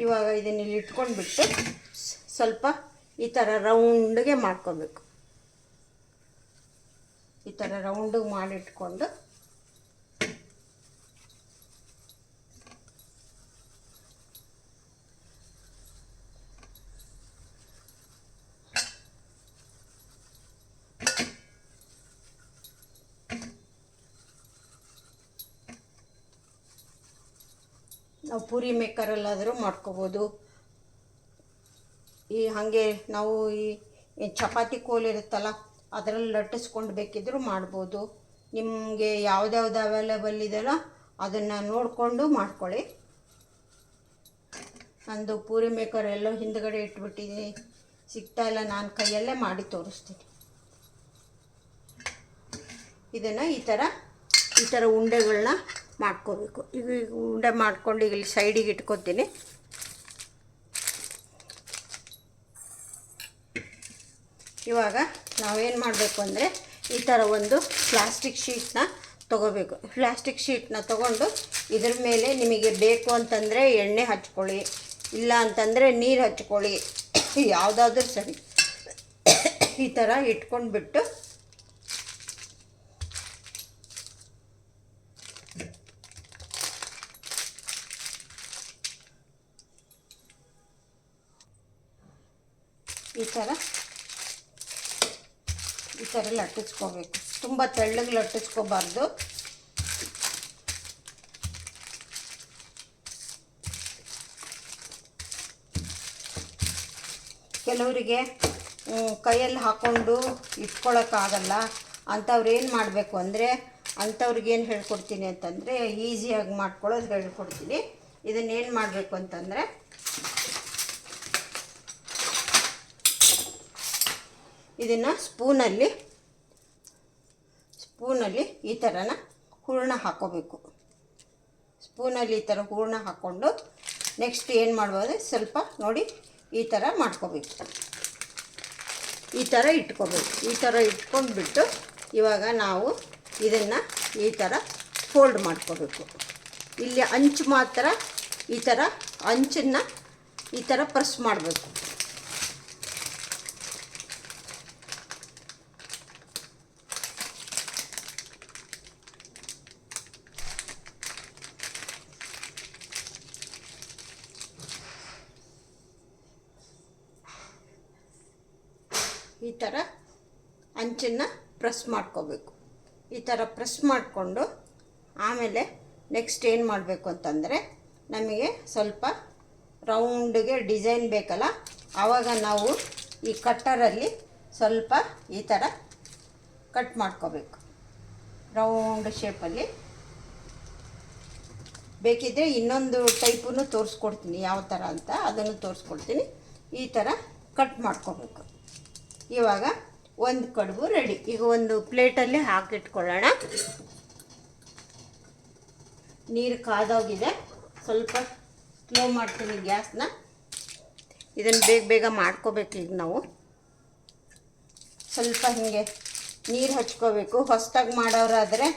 ಇವಾಗ ಇದನ್ನ ಇಲ್ಲಿ ಇಟ್ಕೊಂಡ್ಬಿಟ್ಟು ಸ್ವಲ್ಪ ಈ ಥರ ರೌಂಡ್ಗೆ ಮಾಡ್ಕೋಬೇಕು. ಈ ಥರ ರೌಂಡಿಗೆ ಮಾಡಿಟ್ಕೊಂಡು ನಾವು ಪೂರಿ ಮೇಕರಲ್ಲಾದರೂ ಮಾಡ್ಕೋಬೋದು. ಹಾಗೆ ನಾವು ಈ ಚಪಾತಿ ಕೋಲ್ ಇರುತ್ತಲ್ಲ ಅದರಲ್ಲಿ ಲಟ್ಟಿಸ್ಕೊಂಡು ಬೇಕಿದ್ದರೂ ಮಾಡ್ಬೋದು. ನಿಮಗೆ ಯಾವುದ್ಯಾವ್ದು ಅವೈಲೇಬಲ್ ಇದೆಯಲ್ಲ ಅದನ್ನು ನೋಡಿಕೊಂಡು ಮಾಡ್ಕೊಳ್ಳಿ. ನಂದು ಪೂರಿ ಮೇಕರ್ ಎಲ್ಲೋ ಹಿಂದ್ಗಡೆ ಇಟ್ಬಿಟ್ಟಿದ್ದೀನಿ, ಸಿಗ್ತಾಯಿಲ್ಲ. ನಾನು ಕೈಯಲ್ಲೇ ಮಾಡಿ ತೋರಿಸ್ತೀನಿ. ಇದನ್ನು ಈ ಥರ ಉಂಡೆಗಳನ್ನ ಮಾಡ್ಕೋಬೇಕು. ಈಗ ಉಂಡೆ ಮಾಡ್ಕೊಂಡು ಈಗ ಇಲ್ಲಿ ಸೈಡಿಗೆ ಇಟ್ಕೊತೀನಿ. ಇವಾಗ ನಾವೇನು ಮಾಡಬೇಕು ಅಂದರೆ ಈ ಥರ ಒಂದು ಪ್ಲಾಸ್ಟಿಕ್ ಶೀಟ್ನ ತೊಗೋಬೇಕು. ಪ್ಲಾಸ್ಟಿಕ್ ಶೀಟ್ನ ತೊಗೊಂಡು ಇದ್ರ ಮೇಲೆ ನಿಮಗೆ ಬೇಕು ಅಂತಂದರೆ ಎಣ್ಣೆ ಹಚ್ಕೊಳ್ಳಿ, ಇಲ್ಲ ಅಂತಂದರೆ ನೀರು ಹಚ್ಕೊಳ್ಳಿ, ಯಾವುದಾದ್ರೂ ಸರಿ. ಈ ಥರ ಇಟ್ಕೊಂಡ್ಬಿಟ್ಟು ಈ ಥರ ಲಟ್ಟಿಸ್ಕೋಬೇಕು. ತುಂಬ ತೆಳ್ಳಗೆ ಲಟ್ಟಿಸ್ಕೋಬಾರ್ದು. ಕೆಲವರಿಗೆ ಕೈಯಲ್ಲಿ ಹಾಕ್ಕೊಂಡು ಇಟ್ಕೊಳ್ಳೋಕ್ಕಾಗಲ್ಲ. ಅಂಥವ್ರು ಏನು ಮಾಡಬೇಕು ಅಂದರೆ, ಅಂಥವ್ರಿಗೇನು ಹೇಳ್ಕೊಡ್ತೀನಿ ಅಂತಂದರೆ, ಈಸಿಯಾಗಿ ಮಾಡ್ಕೊಳ್ಳೋದು ಹೇಳ್ಕೊಡ್ತೀನಿ. ಇದನ್ನೇನು ಮಾಡಬೇಕು ಅಂತಂದರೆ, ಇದನ್ನು ಸ್ಪೂನಲ್ಲಿ ಈ ಥರನ ಹೂರಣ ಹಾಕ್ಕೋಬೇಕು. ಸ್ಪೂನಲ್ಲಿ ಈ ಥರ ಹೂರಣ ಹಾಕ್ಕೊಂಡು ನೆಕ್ಸ್ಟ್ ಏನು ಮಾಡ್ಬೋದು, ಸ್ವಲ್ಪ ನೋಡಿ ಈ ಥರ ಮಾಡ್ಕೋಬೇಕು. ಈ ಥರ ಇಟ್ಕೋಬೇಕು. ಈ ಥರ ಇಟ್ಕೊಂಡ್ಬಿಟ್ಟು ಇವಾಗ ನಾವು ಇದನ್ನು ಈ ಥರ ಫೋಲ್ಡ್ ಮಾಡ್ಕೋಬೇಕು. ಇಲ್ಲಿ ಅಂಚು ಮಾತ್ರ ಈ ಥರ ಅಂಚನ್ನು ಈ ಥರ ಪ್ರೆಸ್ ಮಾಡಬೇಕು. ಈ ಥರ ಅಂಚನ್ನು ಪ್ರೆಸ್ ಮಾಡ್ಕೋಬೇಕು. ಈ ಥರ ಪ್ರೆಸ್ ಮಾಡಿಕೊಂಡು ಆಮೇಲೆ ನೆಕ್ಸ್ಟ್ ಏನು ಮಾಡಬೇಕು ಅಂತಂದರೆ, ನಮಗೆ ಸ್ವಲ್ಪ ರೌಂಡಿಗೆ ಡಿಸೈನ್ ಬೇಕಲ್ಲ, ಆವಾಗ ನಾವು ಈ ಕಟ್ಟರಲ್ಲಿ ಸ್ವಲ್ಪ ಈ ಥರ ಕಟ್ ಮಾಡ್ಕೋಬೇಕು. ರೌಂಡ್ ಶೇಪಲ್ಲಿ ಬೇಕಿದ್ದರೆ ಇನ್ನೊಂದು ಟೈಪನ್ನು ತೋರಿಸ್ಕೊಡ್ತೀನಿ, ಯಾವ ಥರ ಅಂತ ಅದನ್ನು ತೋರಿಸ್ಕೊಡ್ತೀನಿ. ಈ ಥರ ಕಟ್ ಮಾಡ್ಕೋಬೇಕು. ಇವಾಗ ಒಂದು ಕಡುಬು ರೆಡಿ. ಈಗ ಒಂದು ಪ್ಲೇಟಲ್ಲಿ ಹಾಕಿಟ್ಕೊಳ್ಳೋಣ. ನೀರು ಕಾದೋಗಿದೆ, ಸ್ವಲ್ಪ ಸ್ಲೋ ಮಾಡ್ತೀನಿ ಗ್ಯಾಸ್ನ. ಇದನ್ನು ಬೇಗ ಬೇಗ ಮಾಡ್ಕೋಬೇಕು. ಈಗ ನಾವು ಸ್ವಲ್ಪ ಹೀಗೆ ನೀರು ಹಚ್ಕೋಬೇಕು. ಹೊಸದಾಗಿ ಮಾಡೋರಾದರೆ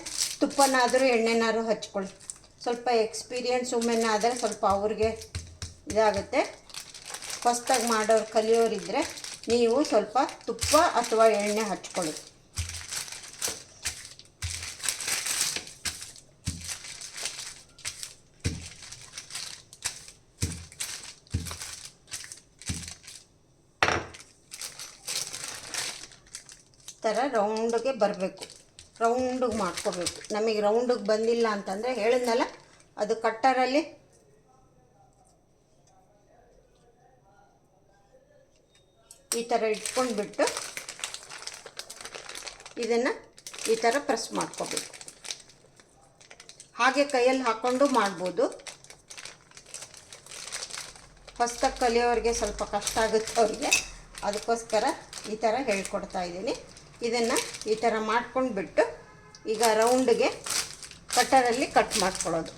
ತುಪ್ಪನಾದರೂ ಎಣ್ಣೆನಾದರೂ ಹಚ್ಕೊಳ್ಳಿ. ಸ್ವಲ್ಪ ಎಕ್ಸ್ಪೀರಿಯನ್ಸ್ ವುಮೆನ್ ಆದರೆ ಸ್ವಲ್ಪ ಅವ್ರಿಗೆ ಇದಾಗುತ್ತೆ. ಹೊಸದಾಗಿ ಮಾಡೋರು ಕಲಿಯೋರಿದ್ದರೆ ನೀವು ಸ್ವಲ್ಪ ತುಪ್ಪ ಅಥವಾ ಎಣ್ಣೆ ಹಚ್ಕೊಳ್ಳಿ. ಥರ ರೌಂಡಿಗೆ ಬರಬೇಕು, ರೌಂಡಿಗೆ ಮಾಡ್ಕೋಬೇಕು. ನಮಗೆ ರೌಂಡಿಗೆ ಬಂದಿಲ್ಲ ಅಂತಂದರೆ ಹೇಳಿದ್ನಲ್ಲ, ಅದು ಕಟ್ಟರಲ್ಲಿ ಈ ಥರ ಇಟ್ಕೊಂಡ್ಬಿಟ್ಟು ಇದನ್ನು ಈ ಥರ ಪ್ರೆಸ್ ಮಾಡ್ಕೋಬೇಕು. ಹಾಗೆ ಕೈಯಲ್ಲಿ ಹಾಕ್ಕೊಂಡು ಮಾಡ್ಬೋದು. ಹೊಸ್ದಾಗಿ ಕಲಿಯೋರಿಗೆ ಸ್ವಲ್ಪ ಕಷ್ಟ ಆಗುತ್ತೆ ಅವ್ರಿಗೆ, ಅದಕ್ಕೋಸ್ಕರ ಈ ಥರ ಹೇಳ್ಕೊಡ್ತಾ ಇದ್ದೀನಿ. ಇದನ್ನು ಈ ಥರ ಮಾಡ್ಕೊಂಡ್ಬಿಟ್ಟು ಈಗ ರೌಂಡಿಗೆ ಕಟ್ಟರಲ್ಲಿ ಕಟ್ ಮಾಡ್ಕೊಳ್ಳೋದು.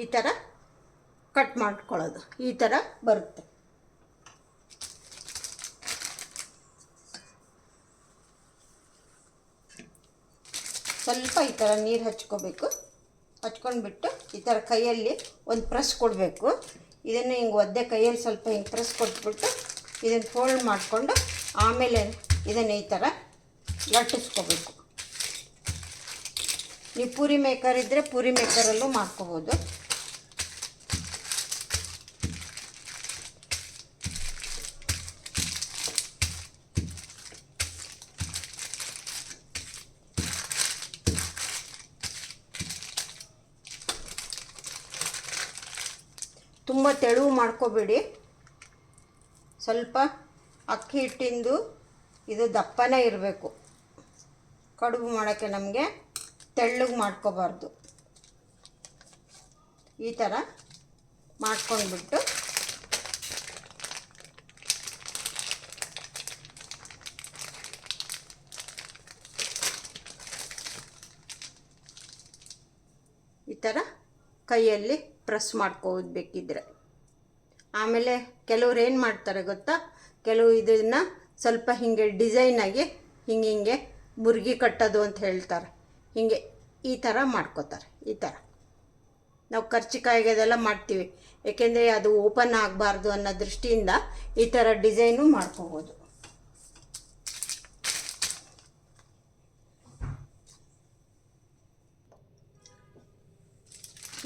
ಈ ಥರ ಕಟ್ ಮಾಡ್ಕೊಳ್ಳೋದು. ಈ ಥರ ಬರುತ್ತೆ. ಸ್ವಲ್ಪ ಈ ಥರ ನೀರು ಹಚ್ಕೋಬೇಕು. ಹಚ್ಕೊಂಡ್ಬಿಟ್ಟು ಈ ಥರ ಕೈಯಲ್ಲಿ ಒಂದು ಪ್ರೆಸ್ ಕೊಡಬೇಕು. ಇದನ್ನು ಹಿಂಗೆ ಒದ್ದೆ ಕೈಯಲ್ಲಿ ಸ್ವಲ್ಪ ಹಿಂಗೆ ಪ್ರೆಸ್ ಕೊಟ್ಬಿಟ್ಟು ಇದನ್ನು ಫೋಲ್ಡ್ ಮಾಡಿಕೊಂಡು ಆಮೇಲೆ ಇದನ್ನು ಈ ಥರ ಲಟ್ಟಿಸ್ಕೋಬೇಕು. ನೀವು ಪೂರಿ ಮೇಕರ್ ಇದ್ದರೆ ಪೂರಿ ಮೇಕರಲ್ಲೂ ಮಾಡ್ಕೋಬೋದು. ತುಂಬ ತೆಳುವು ಮಾಡ್ಕೋಬೇಡಿ. ಸ್ವಲ್ಪ ಅಕ್ಕಿ ಹಿಟ್ಟಿಂದು ಇದು ದಪ್ಪನೇ ಇರಬೇಕು. ಕಡುಬು ಮಾಡೋಕ್ಕೆ ನಮಗೆ ತೆಳ್ಳಗೆ ಮಾಡ್ಕೋಬಾರ್ದು. ಈ ಥರ ಮಾಡ್ಕೊಂಡ್ಬಿಟ್ಟು ಈ ಥರ ಕೈಯಲ್ಲಿ ಪ್ರೆಸ್ ಮಾಡ್ಕೋದು ಬೇಕಿದ್ದರೆ. ಆಮೇಲೆ ಕೆಲವ್ರು ಏನು ಮಾಡ್ತಾರೆ ಗೊತ್ತಾ, ಕೆಲವು ಇದನ್ನು ಸ್ವಲ್ಪ ಹೀಗೆ ಡಿಸೈನಾಗಿ ಹಿಂಗೆ ಮುರುಗಿ ಕಟ್ಟೋದು ಅಂತ ಹೇಳ್ತಾರೆ. ಹೀಗೆ ಈ ಥರ ಮಾಡ್ಕೋತಾರೆ. ಈ ಥರ ನಾವು ಕರ್ಚಿಕಾಯಿಗೆ ಅದೆಲ್ಲ ಮಾಡ್ತೀವಿ, ಏಕೆಂದರೆ ಅದು ಓಪನ್ ಆಗಬಾರ್ದು ಅನ್ನೋ ದೃಷ್ಟಿಯಿಂದ ಈ ಥರ ಡಿಸೈನು ಮಾಡ್ಕೋಬೋದು.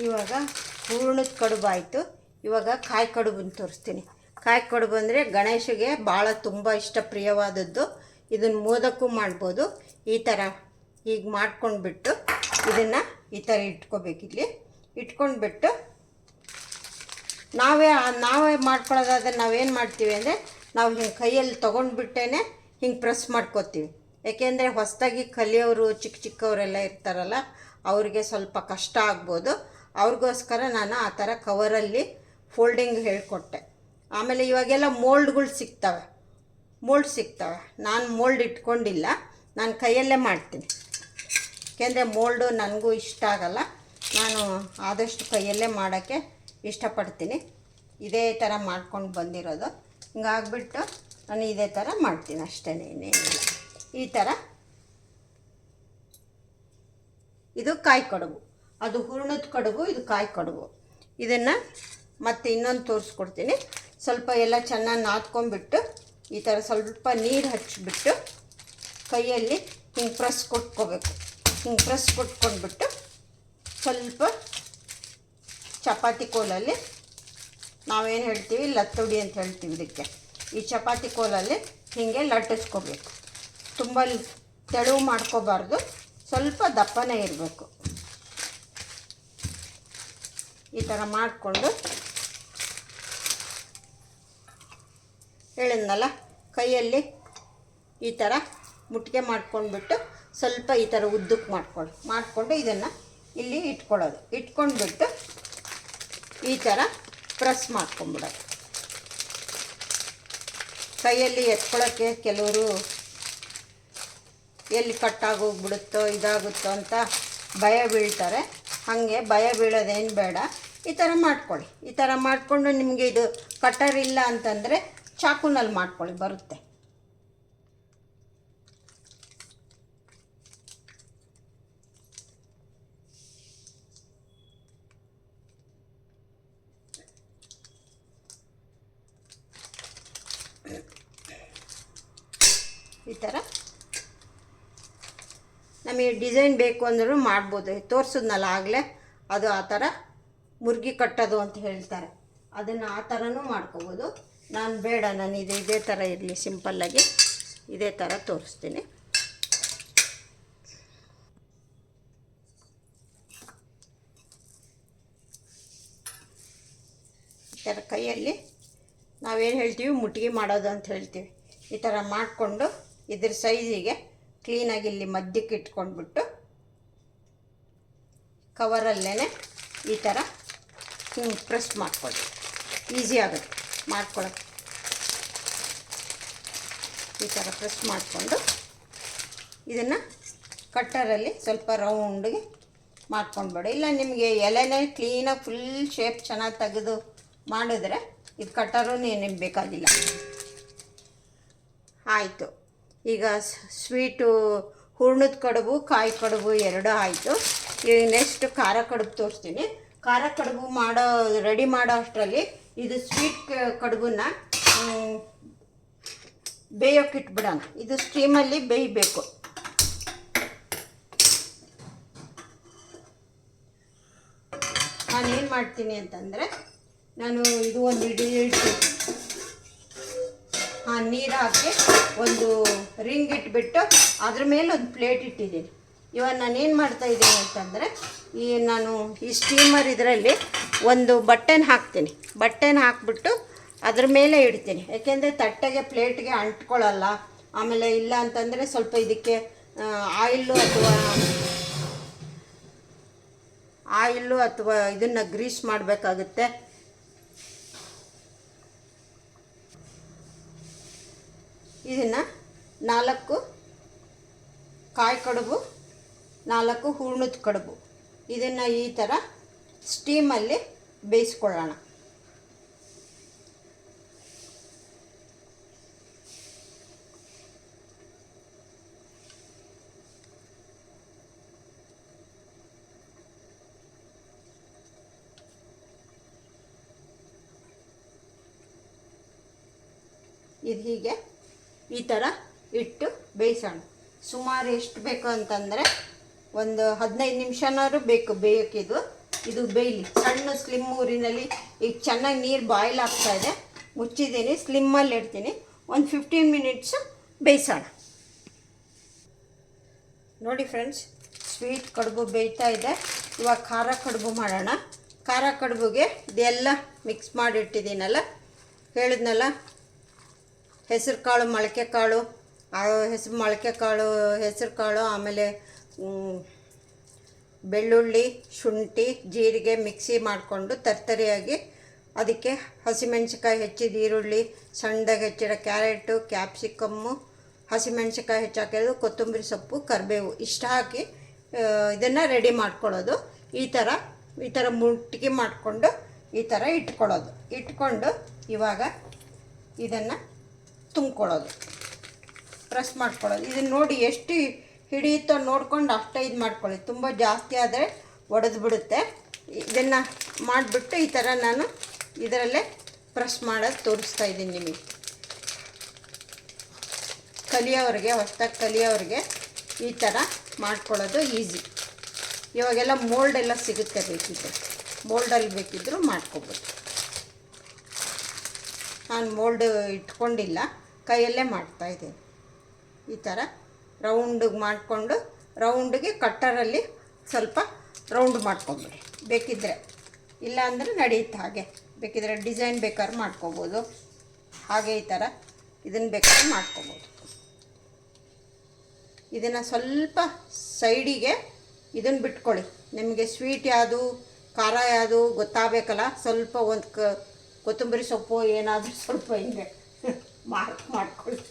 ಇವಾಗ ಹೂರ್ಣದ ಕಡುಬು ಆಯಿತು. ಇವಾಗ ಕಾಯಿ ಕಡುಬನ್ನು ತೋರಿಸ್ತೀನಿ. ಕಾಯಿ ಕಡುಬು ಅಂದರೆ ಗಣೇಶಗೆ ಭಾಳ ತುಂಬ ಇಷ್ಟ ಪ್ರಿಯವಾದದ್ದು. ಇದನ್ನು ಮೋದಕ್ಕೂ ಮಾಡ್ಬೋದು. ಈ ಥರ ಈಗ ಮಾಡ್ಕೊಂಡ್ಬಿಟ್ಟು ಇದನ್ನು ಈ ಥರ ಇಟ್ಕೋಬೇಕಿಲ್ಲಿ. ಇಟ್ಕೊಂಡ್ಬಿಟ್ಟು ನಾವೇ ಮಾಡ್ಕೊಳ್ಳೋದಾದ್ರೆ ನಾವೇನು ಮಾಡ್ತೀವಿ ಅಂದರೆ, ನಾವು ಹಿಂಗೆ ಕೈಯಲ್ಲಿ ತೊಗೊಂಡ್ಬಿಟ್ಟೇ ಹಿಂಗೆ ಪ್ರೆಸ್ ಮಾಡ್ಕೋತೀವಿ. ಏಕೆಂದರೆ ಹೊಸದಾಗಿ ಕಲಿಯೋರು ಚಿಕ್ಕವರೆಲ್ಲ ಇರ್ತಾರಲ್ಲ, ಅವ್ರಿಗೆ ಸ್ವಲ್ಪ ಕಷ್ಟ ಆಗ್ಬೋದು. ಅವ್ರಿಗೋಸ್ಕರ ನಾನು ಆ ಥರ ಕವರಲ್ಲಿ ಫೋಲ್ಡಿಂಗ್ ಹೇಳಿಕೊಟ್ಟೆ. ಆಮೇಲೆ ಇವಾಗೆಲ್ಲ ಮೋಲ್ಡ್ಗಳು ಸಿಗ್ತವೆ. ನಾನು ಮೋಲ್ಡ್ ಇಟ್ಕೊಂಡಿಲ್ಲ, ನಾನು ಕೈಯಲ್ಲೇ ಮಾಡ್ತೀನಿ. ಏಕೆಂದರೆ ಮೋಲ್ಡು ನನಗೂ ಇಷ್ಟ ಆಗಲ್ಲ. ನಾನು ಆದಷ್ಟು ಕೈಯಲ್ಲೇ ಮಾಡೋಕ್ಕೆ ಇಷ್ಟಪಡ್ತೀನಿ. ಇದೇ ಥರ ಮಾಡ್ಕೊಂಡು ಬಂದಿರೋದು. ಹಿಂಗಾಗ್ಬಿಟ್ಟು ನಾನು ಇದೇ ಥರ ಮಾಡ್ತೀನಿ ಅಷ್ಟೇ, ಇನ್ನೇನಿಲ್ಲ. ಈ ಥರ ಇದು ಕಾಯಿ ಕಡುಬು, ಅದು ಹೂರ್ಣದ ಕಡುಬು, ಇದು ಕಾಯಿ ಕಡುಬು. ಇದನ್ನು ಮತ್ತೆ ಇನ್ನೊಂದು ತೋರಿಸ್ಕೊಡ್ತೀನಿ. ಸ್ವಲ್ಪ ಎಲ್ಲ ಚೆನ್ನಾಗಿ ನಾದ್ಕೊಂಡ್ಬಿಟ್ಟು ಈ ಥರ ಸ್ವಲ್ಪ ನೀರು ಹಚ್ಚಿಬಿಟ್ಟು ಕೈಯಲ್ಲಿ ಹಿಂಗೆ ಪ್ರೆಸ್ ಕೊಟ್ಕೋಬೇಕು. ಹಿಂಗೆ ಪ್ರೆಸ್ ಕೊಟ್ಕೊಂಡ್ಬಿಟ್ಟು ಸ್ವಲ್ಪ ಚಪಾತಿ ಕೋಲಲ್ಲಿ, ನಾವೇನು ಹೇಳ್ತೀವಿ ಲತ್ತುಡಿ ಅಂತ ಹೇಳ್ತೀವಿ ಇದಕ್ಕೆ, ಈ ಚಪಾತಿ ಕೋಲಲ್ಲಿ ಹೀಗೆ ಲಟ್ಟಿಸ್ಕೋಬೇಕು. ತುಂಬ ತೆಳು ಮಾಡ್ಕೋಬಾರ್ದು, ಸ್ವಲ್ಪ ದಪ್ಪನೇ ಇರಬೇಕು. ಈ ಥರ ಮಾಡಿಕೊಂಡು ಹೇಳಿದ್ನಲ್ಲ, ಕೈಯಲ್ಲಿ ಈ ಥರ ಮುಟ್ಟಿಗೆ ಮಾಡ್ಕೊಂಡ್ಬಿಟ್ಟು ಸ್ವಲ್ಪ ಈ ಥರ ಉದ್ದಕ್ಕೆ ಮಾಡಿಕೊಂಡು ಇದನ್ನು ಇಲ್ಲಿ ಇಟ್ಕೊಳ್ಳೋದು. ಇಟ್ಕೊಂಡ್ಬಿಟ್ಟು ಈ ಥರ ಪ್ರೆಸ್ ಮಾಡ್ಕೊಂಬಿಡೋದು. ಕೈಯಲ್ಲಿ ಎತ್ಕೊಳ್ಳೋಕ್ಕೆ ಕೆಲವರು ಎಲ್ಲಿ ಕಟ್ಟಾಗೋಗ್ಬಿಡುತ್ತೋ ಇದಾಗುತ್ತೋ ಅಂತ ಭಯ ಬೀಳ್ತಾರೆ. ಹಾಗೆ ಭಯ ಬೀಳೋದೇನು ಬೇಡ, ಈ ಥರ ಮಾಡ್ಕೊಳ್ಳಿ. ಈ ಥರ ಮಾಡಿಕೊಂಡು ನಿಮಗೆ ಇದು ಕಟ್ಟರ್ ಇಲ್ಲ ಅಂತಂದರೆ ಚಾಕುನಲ್ಲಿ ಮಾಡ್ಕೊಳ್ಳಿ, ಬರುತ್ತೆ. ಈ ಥರ ನಮಗೆ ಡಿಸೈನ್ ಬೇಕು ಅಂದರೂ ಮಾಡ್ಬೋದು. ತೋರಿಸಿದ್ನಲ್ಲ ಆಗಲೇ, ಅದು ಆ ಥರ ಮುರ್ಗಿ ಕಟ್ಟೋದು ಅಂತ ಹೇಳ್ತಾರೆ, ಅದನ್ನು ಆ ಥರನೂ ಮಾಡ್ಕೋಬೋದು. ನಾನು ಬೇಡ, ನಾನು ಇದೇ ಥರ ಇರಲಿ, ಸಿಂಪಲ್ಲಾಗಿ ಇದೇ ಥರ ತೋರಿಸ್ತೀನಿ. ಈ ಥರ ಕೈಯಲ್ಲಿ ನಾವೇನು ಹೇಳ್ತೀವಿ ಮುಟ್ಟಿಗೆ ಮಾಡೋದು ಅಂತ ಹೇಳ್ತೀವಿ. ಈ ಥರ ಮಾಡಿಕೊಂಡು ಇದ್ರ ಸೈಜಿಗೆ ಕ್ಲೀನಾಗಿ ಇಲ್ಲಿ ಮಧ್ಯಕ್ಕೆ ಇಟ್ಕೊಂಡ್ಬಿಟ್ಟು ಕವರಲ್ಲೇ ಈ ಥರ ಹಿಂಗೆ ಪ್ರೆಸ್ ಮಾಡ್ಕೊಳ್ಳಿ. ಈಸಿ ಆಗುತ್ತೆ ಮಾಡ್ಕೊಳ್ಳೋಕ್ಕೆ. ಈ ಥರ ಪ್ರೆಸ್ ಮಾಡಿಕೊಂಡು ಇದನ್ನು ಕಟ್ಟರಲ್ಲಿ ಸ್ವಲ್ಪ ರೌಂಡಿಗೆ ಮಾಡ್ಕೊಂಡ್ಬೇಡ. ಇಲ್ಲ ನಿಮಗೆ ಎಲೆನೇ ಕ್ಲೀನಾಗಿ ಫುಲ್ ಶೇಪ್ ಚೆನ್ನಾಗಿ ತೆಗೆದು ಮಾಡಿದ್ರೆ ಇದು ಕಟ್ಟರೂ ನಿಮಗೆ ಬೇಕಾಗಿಲ್ಲ. ಆಯಿತು, ಈಗ ಸ್ವೀಟು ಹೂರ್ಣದ ಕಡುಬು ಕಾಯಿ ಕಡುಬು ಎರಡೂ ಆಯಿತು. ಈಗ ನೆಕ್ಸ್ಟ್ ಖಾರ ಕಡುಬು ತೋರಿಸ್ತೀನಿ. ಖಾರ ಕಡುಬು ರೆಡಿ ಮಾಡೋ ಅಷ್ಟರಲ್ಲಿ ಇದು ಸ್ವೀಟ್ ಕಡುಬನ್ನ ಬೇಯೋಕೆ ಇಟ್ಬಿಡೋಣ. ಇದು ಸ್ಟೀಮಲ್ಲಿ ಬೇಯಬೇಕು. ನಾನೇನು ಮಾಡ್ತೀನಿ ಅಂತಂದರೆ, ನಾನು ಇದು ಒಂದು ಇಟ್ಟು ನೀರು ಹಾಕಿ ಒಂದು ರಿಂಗ್ ಇಟ್ಬಿಟ್ಟು ಅದ್ರ ಮೇಲೆ ಒಂದು ಪ್ಲೇಟ್ ಇಟ್ಟಿದ್ದೀನಿ. ಇವಾಗ ನಾನೇನು ಮಾಡ್ತಾಯಿದ್ದೀನಿ ಅಂತಂದರೆ, ನಾನು ಈ ಸ್ಟೀಮರ್ ಇದರಲ್ಲಿ ಒಂದು ಬಟ್ಟೆನ ಹಾಕ್ತೀನಿ. ಬಟ್ಟೆನ ಹಾಕ್ಬಿಟ್ಟು ಅದ್ರ ಮೇಲೆ ಇಡ್ತೀನಿ. ಯಾಕೆಂದರೆ ತಟ್ಟೆಗೆ ಪ್ಲೇಟ್ಗೆ ಅಂಟ್ಕೊಳ್ಳಲ್ಲ. ಆಮೇಲೆ ಇಲ್ಲ ಅಂತಂದರೆ ಸ್ವಲ್ಪ ಇದಕ್ಕೆ ಆಯಿಲ್ಲು ಅಥವಾ ಇದನ್ನು ಗ್ರೀಸ್ ಮಾಡಬೇಕಾಗುತ್ತೆ. ಇದನ್ನು 4 ಕಾಯಿ ಕಡುಬು, 4 ಹೂರ್ಣದ ಕಡುಬು, ಇದನ್ನು ಈ ಥರ ಸ್ಟೀಮಲ್ಲಿ ಬೇಯಿಸ್ಕೊಳ್ಳೋಣ. ಇದು ಹೀಗೆ ಈ ಥರ ಇಟ್ಟು ಬೇಯಿಸೋಣ. ಸುಮಾರು ಎಷ್ಟು ಬೇಕು ಅಂತಂದರೆ ಒಂದು 15 ನಿಮಿಷನಾದ್ರು ಬೇಕು ಬೇಯೋಕ್ಕಿದು. ಇದು ಬೇಯಲಿ ಸಣ್ಣ ಸ್ಲಿಮ್ ಊರಿನಲ್ಲಿ. ಈಗ ಚೆನ್ನಾಗಿ ನೀರು ಬಾಯ್ಲ್ ಆಗ್ತಾಯಿದೆ, ಮುಚ್ಚಿದ್ದೀನಿ, ಸ್ಲಿಮ್ಮಲ್ಲಿ ಇಡ್ತೀನಿ. ಒಂದು 15 ಮಿನಿಟ್ಸು ಬೇಯಿಸೋಣ. ನೋಡಿ ಫ್ರೆಂಡ್ಸ್, ಸ್ವೀಟ್ ಕಡುಬು ಬೇಯ್ತಾ ಇದೆ. ಇವಾಗ ಖಾರ ಕಡುಬು ಮಾಡೋಣ. ಖಾರ ಕಡುಬುಗೆ ಇದೆಲ್ಲ ಮಿಕ್ಸ್ ಮಾಡಿಟ್ಟಿದ್ದೀನಲ್ಲ, ಹೇಳಿದ್ನಲ್ಲ, ಹೆಸರು ಕಾಳು, ಮೊಳಕೆ ಕಾಳು, ಹೆಸರು ಕಾಳು, ಆಮೇಲೆ ಬೆಳ್ಳುಳ್ಳಿ, ಶುಂಠಿ, ಜೀರಿಗೆ ಮಿಕ್ಸಿ ಮಾಡಿಕೊಂಡು ತರ್ತರಿಯಾಗಿ ಅದಕ್ಕೆ ಹಸಿಮೆಣ್ಸಿಕಾಯಿ ಹೆಚ್ಚಿದ ಈರುಳ್ಳಿ, ಸಣ್ಣದಾಗಿ ಹೆಚ್ಚಿರೋ ಕ್ಯಾರೆಟು, ಕ್ಯಾಪ್ಸಿಕಮ್ಮು, ಹಸಿಮೆಣ್ಸಿಕಾಯಿ ಹೆಚ್ಚಾಕೋದು, ಕೊತ್ತಂಬರಿ ಸೊಪ್ಪು, ಕರಿಬೇವು ಇಷ್ಟು ಹಾಕಿ ಇದನ್ನು ರೆಡಿ ಮಾಡ್ಕೊಳ್ಳೋದು. ಈ ಥರ ಮುಟ್ಟಿಗೆ ಮಾಡಿಕೊಂಡು ಈ ಥರ ಇಟ್ಕೊಳ್ಳೋದು. ಇಟ್ಕೊಂಡು ಇವಾಗ ಇದನ್ನು ತುಂಬ್ಕೊಳ್ಳೋದು, ಪ್ರೆಸ್ ಮಾಡ್ಕೊಳ್ಳೋದು. ಇದನ್ನು ನೋಡಿ ಎಷ್ಟು ಹಿಡಿಯುತ್ತೋ ನೋಡ್ಕೊಂಡು ಅಷ್ಟೇ ಇದು ಮಾಡ್ಕೊಳ್ಳಿ. ತುಂಬ ಜಾಸ್ತಿ ಆದರೆ ಒಡೆದು ಬಿಡುತ್ತೆ. ಇದನ್ನು ಮಾಡಿಬಿಟ್ಟು ಈ ಥರ ನಾನು ಇದರಲ್ಲೇ ಪ್ರೆಸ್ ಮಾಡೋದು ತೋರಿಸ್ತಾ ಇದ್ದೀನಿ ನಿಮಗೆ. ಕಲಿಯೋರಿಗೆ, ಹೊಸದಾಗಿ ಕಲಿಯೋರಿಗೆ ಈ ಥರ ಮಾಡ್ಕೊಳ್ಳೋದು ಈಸಿ. ಇವಾಗೆಲ್ಲ ಮೋಲ್ಡೆಲ್ಲ ಸಿಗುತ್ತೆ, ಬೇಕಿದ್ದರೆ ಮೋಲ್ಡಲ್ಲಿ ಬೇಕಿದ್ದರೂ ಮಾಡ್ಕೊಬೋದು. ನಾನು ಮೋಲ್ಡ್ ಇಟ್ಕೊಂಡಿಲ್ಲ, ಕೈಯಲ್ಲೇ ಮಾಡ್ತಾಯಿದ್ದೀನಿ. ಈ ಥರ ರೌಂಡಿಗೆ ಮಾಡಿಕೊಂಡು ರೌಂಡಿಗೆ ಕಟ್ಟರಲ್ಲಿ ಸ್ವಲ್ಪ ರೌಂಡ್ ಮಾಡ್ಕೊಂಬಿಡಿ ಬೇಕಿದ್ದರೆ. ಇಲ್ಲ ಅಂದರೆ ನಡೆಯುತ್ತೆ ಹಾಗೆ. ಬೇಕಿದ್ದರೆ ಡಿಸೈನ್ ಬೇಕಾದ್ರೆ ಮಾಡ್ಕೊಬೋದು. ಹಾಗೆ ಈ ಥರ ಇದನ್ನು ಬೇಕಾದ್ರೆ ಮಾಡ್ಕೊಬೋದು. ಇದನ್ನು ಸ್ವಲ್ಪ ಸೈಡಿಗೆ ಇದನ್ನು ಬಿಟ್ಕೊಳ್ಳಿ. ನಿಮಗೆ ಸ್ವೀಟ್ ಯಾವುದು ಖಾರ ಯಾವುದು ಗೊತ್ತಾಗಬೇಕಲ್ಲ, ಸ್ವಲ್ಪ ಒಂದು ಕೊತ್ತಂಬರಿ ಸೊಪ್ಪು ಏನಾದರೂ ಸ್ವಲ್ಪ ಹಿಂಗೆ ಮಾಡ್ಕೊಳ್ಳಿ.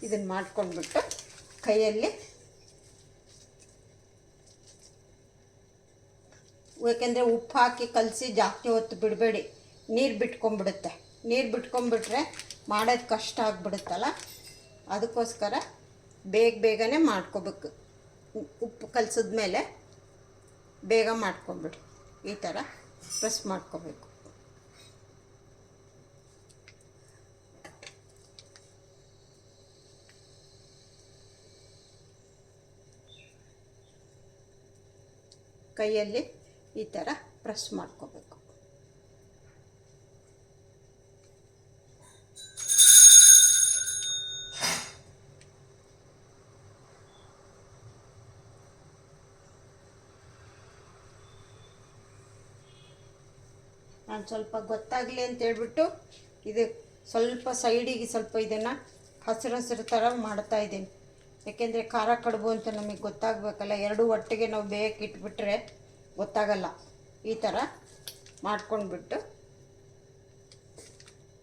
ಇದನ್ನು ಮಾಡ್ಕೊಂಡ್ಬಿಟ್ಟು ಕೈಯಲ್ಲಿ, ಏಕೆಂದರೆ ಉಪ್ಪು ಹಾಕಿ ಕಲಸಿ ಜಾಸ್ತಿ ಹೊತ್ತು ಬಿಡಬೇಡಿ, ನೀರು ಬಿಟ್ಕೊಂಡ್ಬಿಡುತ್ತೆ. ನೀರು ಬಿಟ್ಕೊಂಡ್ಬಿಟ್ರೆ ಮಾಡೋದು ಕಷ್ಟ ಆಗಿಬಿಡುತ್ತಲ್ಲ, ಅದಕ್ಕೋಸ್ಕರ ಬೇಗನೆ ಮಾಡ್ಕೋಬೇಕು. ಉಪ್ಪು ಕಲಸಿದ್ಮೇಲೆ ಬೇಗ ಮಾಡ್ಕೊಂಬಿಡಿ. ಈ ಥರ ಪ್ರೆಸ್ ಮಾಡ್ಕೋಬೇಕು. ಕೈಯಲ್ಲಿ ಈ ಥರ ಪ್ರೆಸ್ ಮಾಡ್ಕೋಬೇಕು. ನಾನು ಸ್ವಲ್ಪ ಗೊತ್ತಾಗಲಿ ಅಂತೇಳ್ಬಿಟ್ಟು ಇದು ಸ್ವಲ್ಪ ಸೈಡಿಗೆ ಸ್ವಲ್ಪ ಇದನ್ನು ಹಸಿರು ಥರ ಮಾಡ್ತಾಯಿದ್ದೀನಿ. ಯಾಕೆಂದರೆ ಖಾರ ಕಡುಬು ಅಂತ ನಮಗೆ ಗೊತ್ತಾಗಬೇಕಲ್ಲ. ಎರಡೂ ಒಟ್ಟಿಗೆ ನಾವು ಬೇಯಕ್ಕೆ ಇಟ್ಬಿಟ್ರೆ ಗೊತ್ತಾಗಲ್ಲ. ಈ ಥರ ಮಾಡ್ಕೊಂಡ್ಬಿಟ್ಟು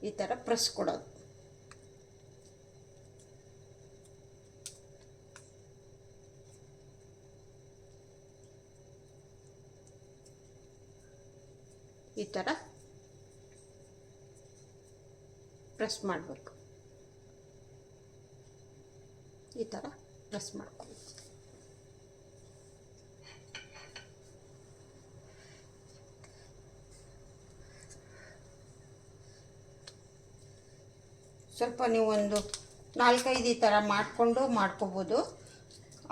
ಈ ಥರ ಪ್ರೆಸ್ ಕೊಡೋದು. ಈ ಥರ ಪ್ರೆಸ್ ಮಾಡಬೇಕು. ಈ ಥರ ಪ್ರೆಸ್ ಮಾಡ್ಕೊಳ್ಳಿ. ಸ್ವಲ್ಪ ನೀವು ಒಂದು 4-5 ಈ ಥರ ಮಾಡ್ಕೋಬೋದು.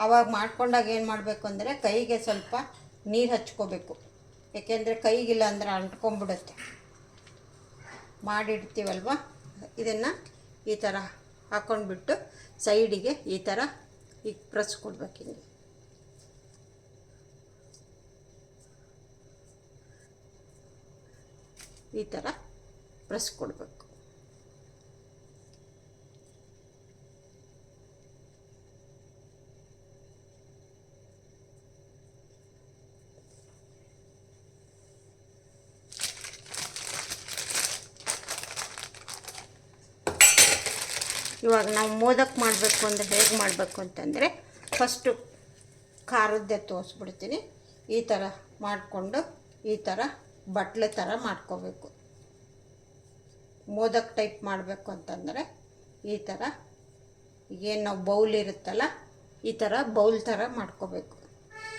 ಆವಾಗ ಮಾಡ್ಕೊಂಡಾಗ ಏನು ಮಾಡಬೇಕು ಅಂದರೆ ಕೈಗೆ ಸ್ವಲ್ಪ ನೀರು ಹಚ್ಕೋಬೇಕು. ಏಕೆಂದರೆ ಕೈಗಿಲ್ಲ ಅಂದರೆ ಅಂಟ್ಕೊಂಡ್ಬಿಡುತ್ತೆ. ಮಾಡಿಡ್ತೀವಲ್ವ, ಇದನ್ನು ಈ ಥರ ಹಾಕ್ಕೊಂಡ್ಬಿಟ್ಟು ಸೈಡಿಗೆ ಈ ಥರ ಈಗ ಪ್ರೆಸ್ ಕೊಡ್ಬೇಕು. ಹಿಂಗೆ ಈ ಥರ ಪ್ರೆಸ್ ಕೊಡಬೇಕು. ಇವಾಗ ನಾವು ಮೋದಕ್ ಮಾಡಬೇಕು ಅಂದರೆ ಹೇಗೆ ಮಾಡಬೇಕು ಅಂತಂದರೆ, ಫಸ್ಟು ಖಾರದ್ದೇ ತೋರಿಸ್ಬಿಡ್ತೀನಿ. ಈ ಥರ ಮಾಡಿಕೊಂಡು ಈ ಥರ ಬಟ್ಲೆ ಥರ ಮಾಡ್ಕೋಬೇಕು. ಮೋದಕ್ ಟೈಪ್ ಮಾಡಬೇಕು ಅಂತಂದರೆ ಈ ಥರ ಏನು ನಾವು ಬೌಲ್ ಇರುತ್ತಲ್ಲ, ಈ ಥರ ಬೌಲ್ ಥರ ಮಾಡ್ಕೋಬೇಕು.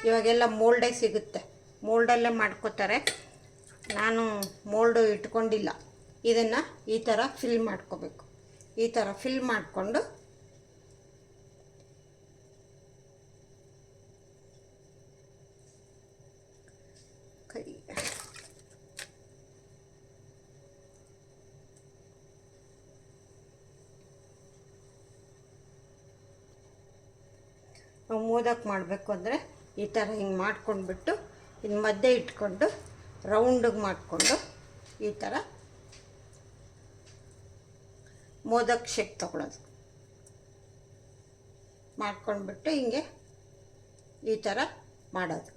ಇವಾಗೆಲ್ಲ ಮೋಲ್ಡೇ ಸಿಗುತ್ತೆ, ಮೋಲ್ಡಲ್ಲೇ ಮಾಡ್ಕೋತಾರೆ. ನಾನು ಮೋಲ್ಡು ಇಟ್ಕೊಂಡಿಲ್ಲ. ಇದನ್ನು ಈ ಥರ ಫಿಲ್ ಮಾಡ್ಕೋಬೇಕು. ಈ ಥರ ಫಿಲ್ ಮಾಡಿಕೊಂಡು ಕೈ ನಾವು ಮೋದಕ್ ಮಾಡಬೇಕು ಅಂದರೆ ಈ ಥರ ಹಿಂಗೆ ಮಾಡ್ಕೊಂಡ್ಬಿಟ್ಟು ಇನ್ನು ಮಧ್ಯೆ ಇಟ್ಕೊಂಡು ರೌಂಡಿಗೆ ಮಾಡಿಕೊಂಡು ಈ ಥರ ಮೋದಕ್ ಶೇಪ್ ತಗೊಳ್ಳೋದು. ಮಾಡ್ಕೊಂಡ್ಬಿಟ್ಟು ಹಿಂಗೆ ಈ ಥರ ಮಾಡೋದು.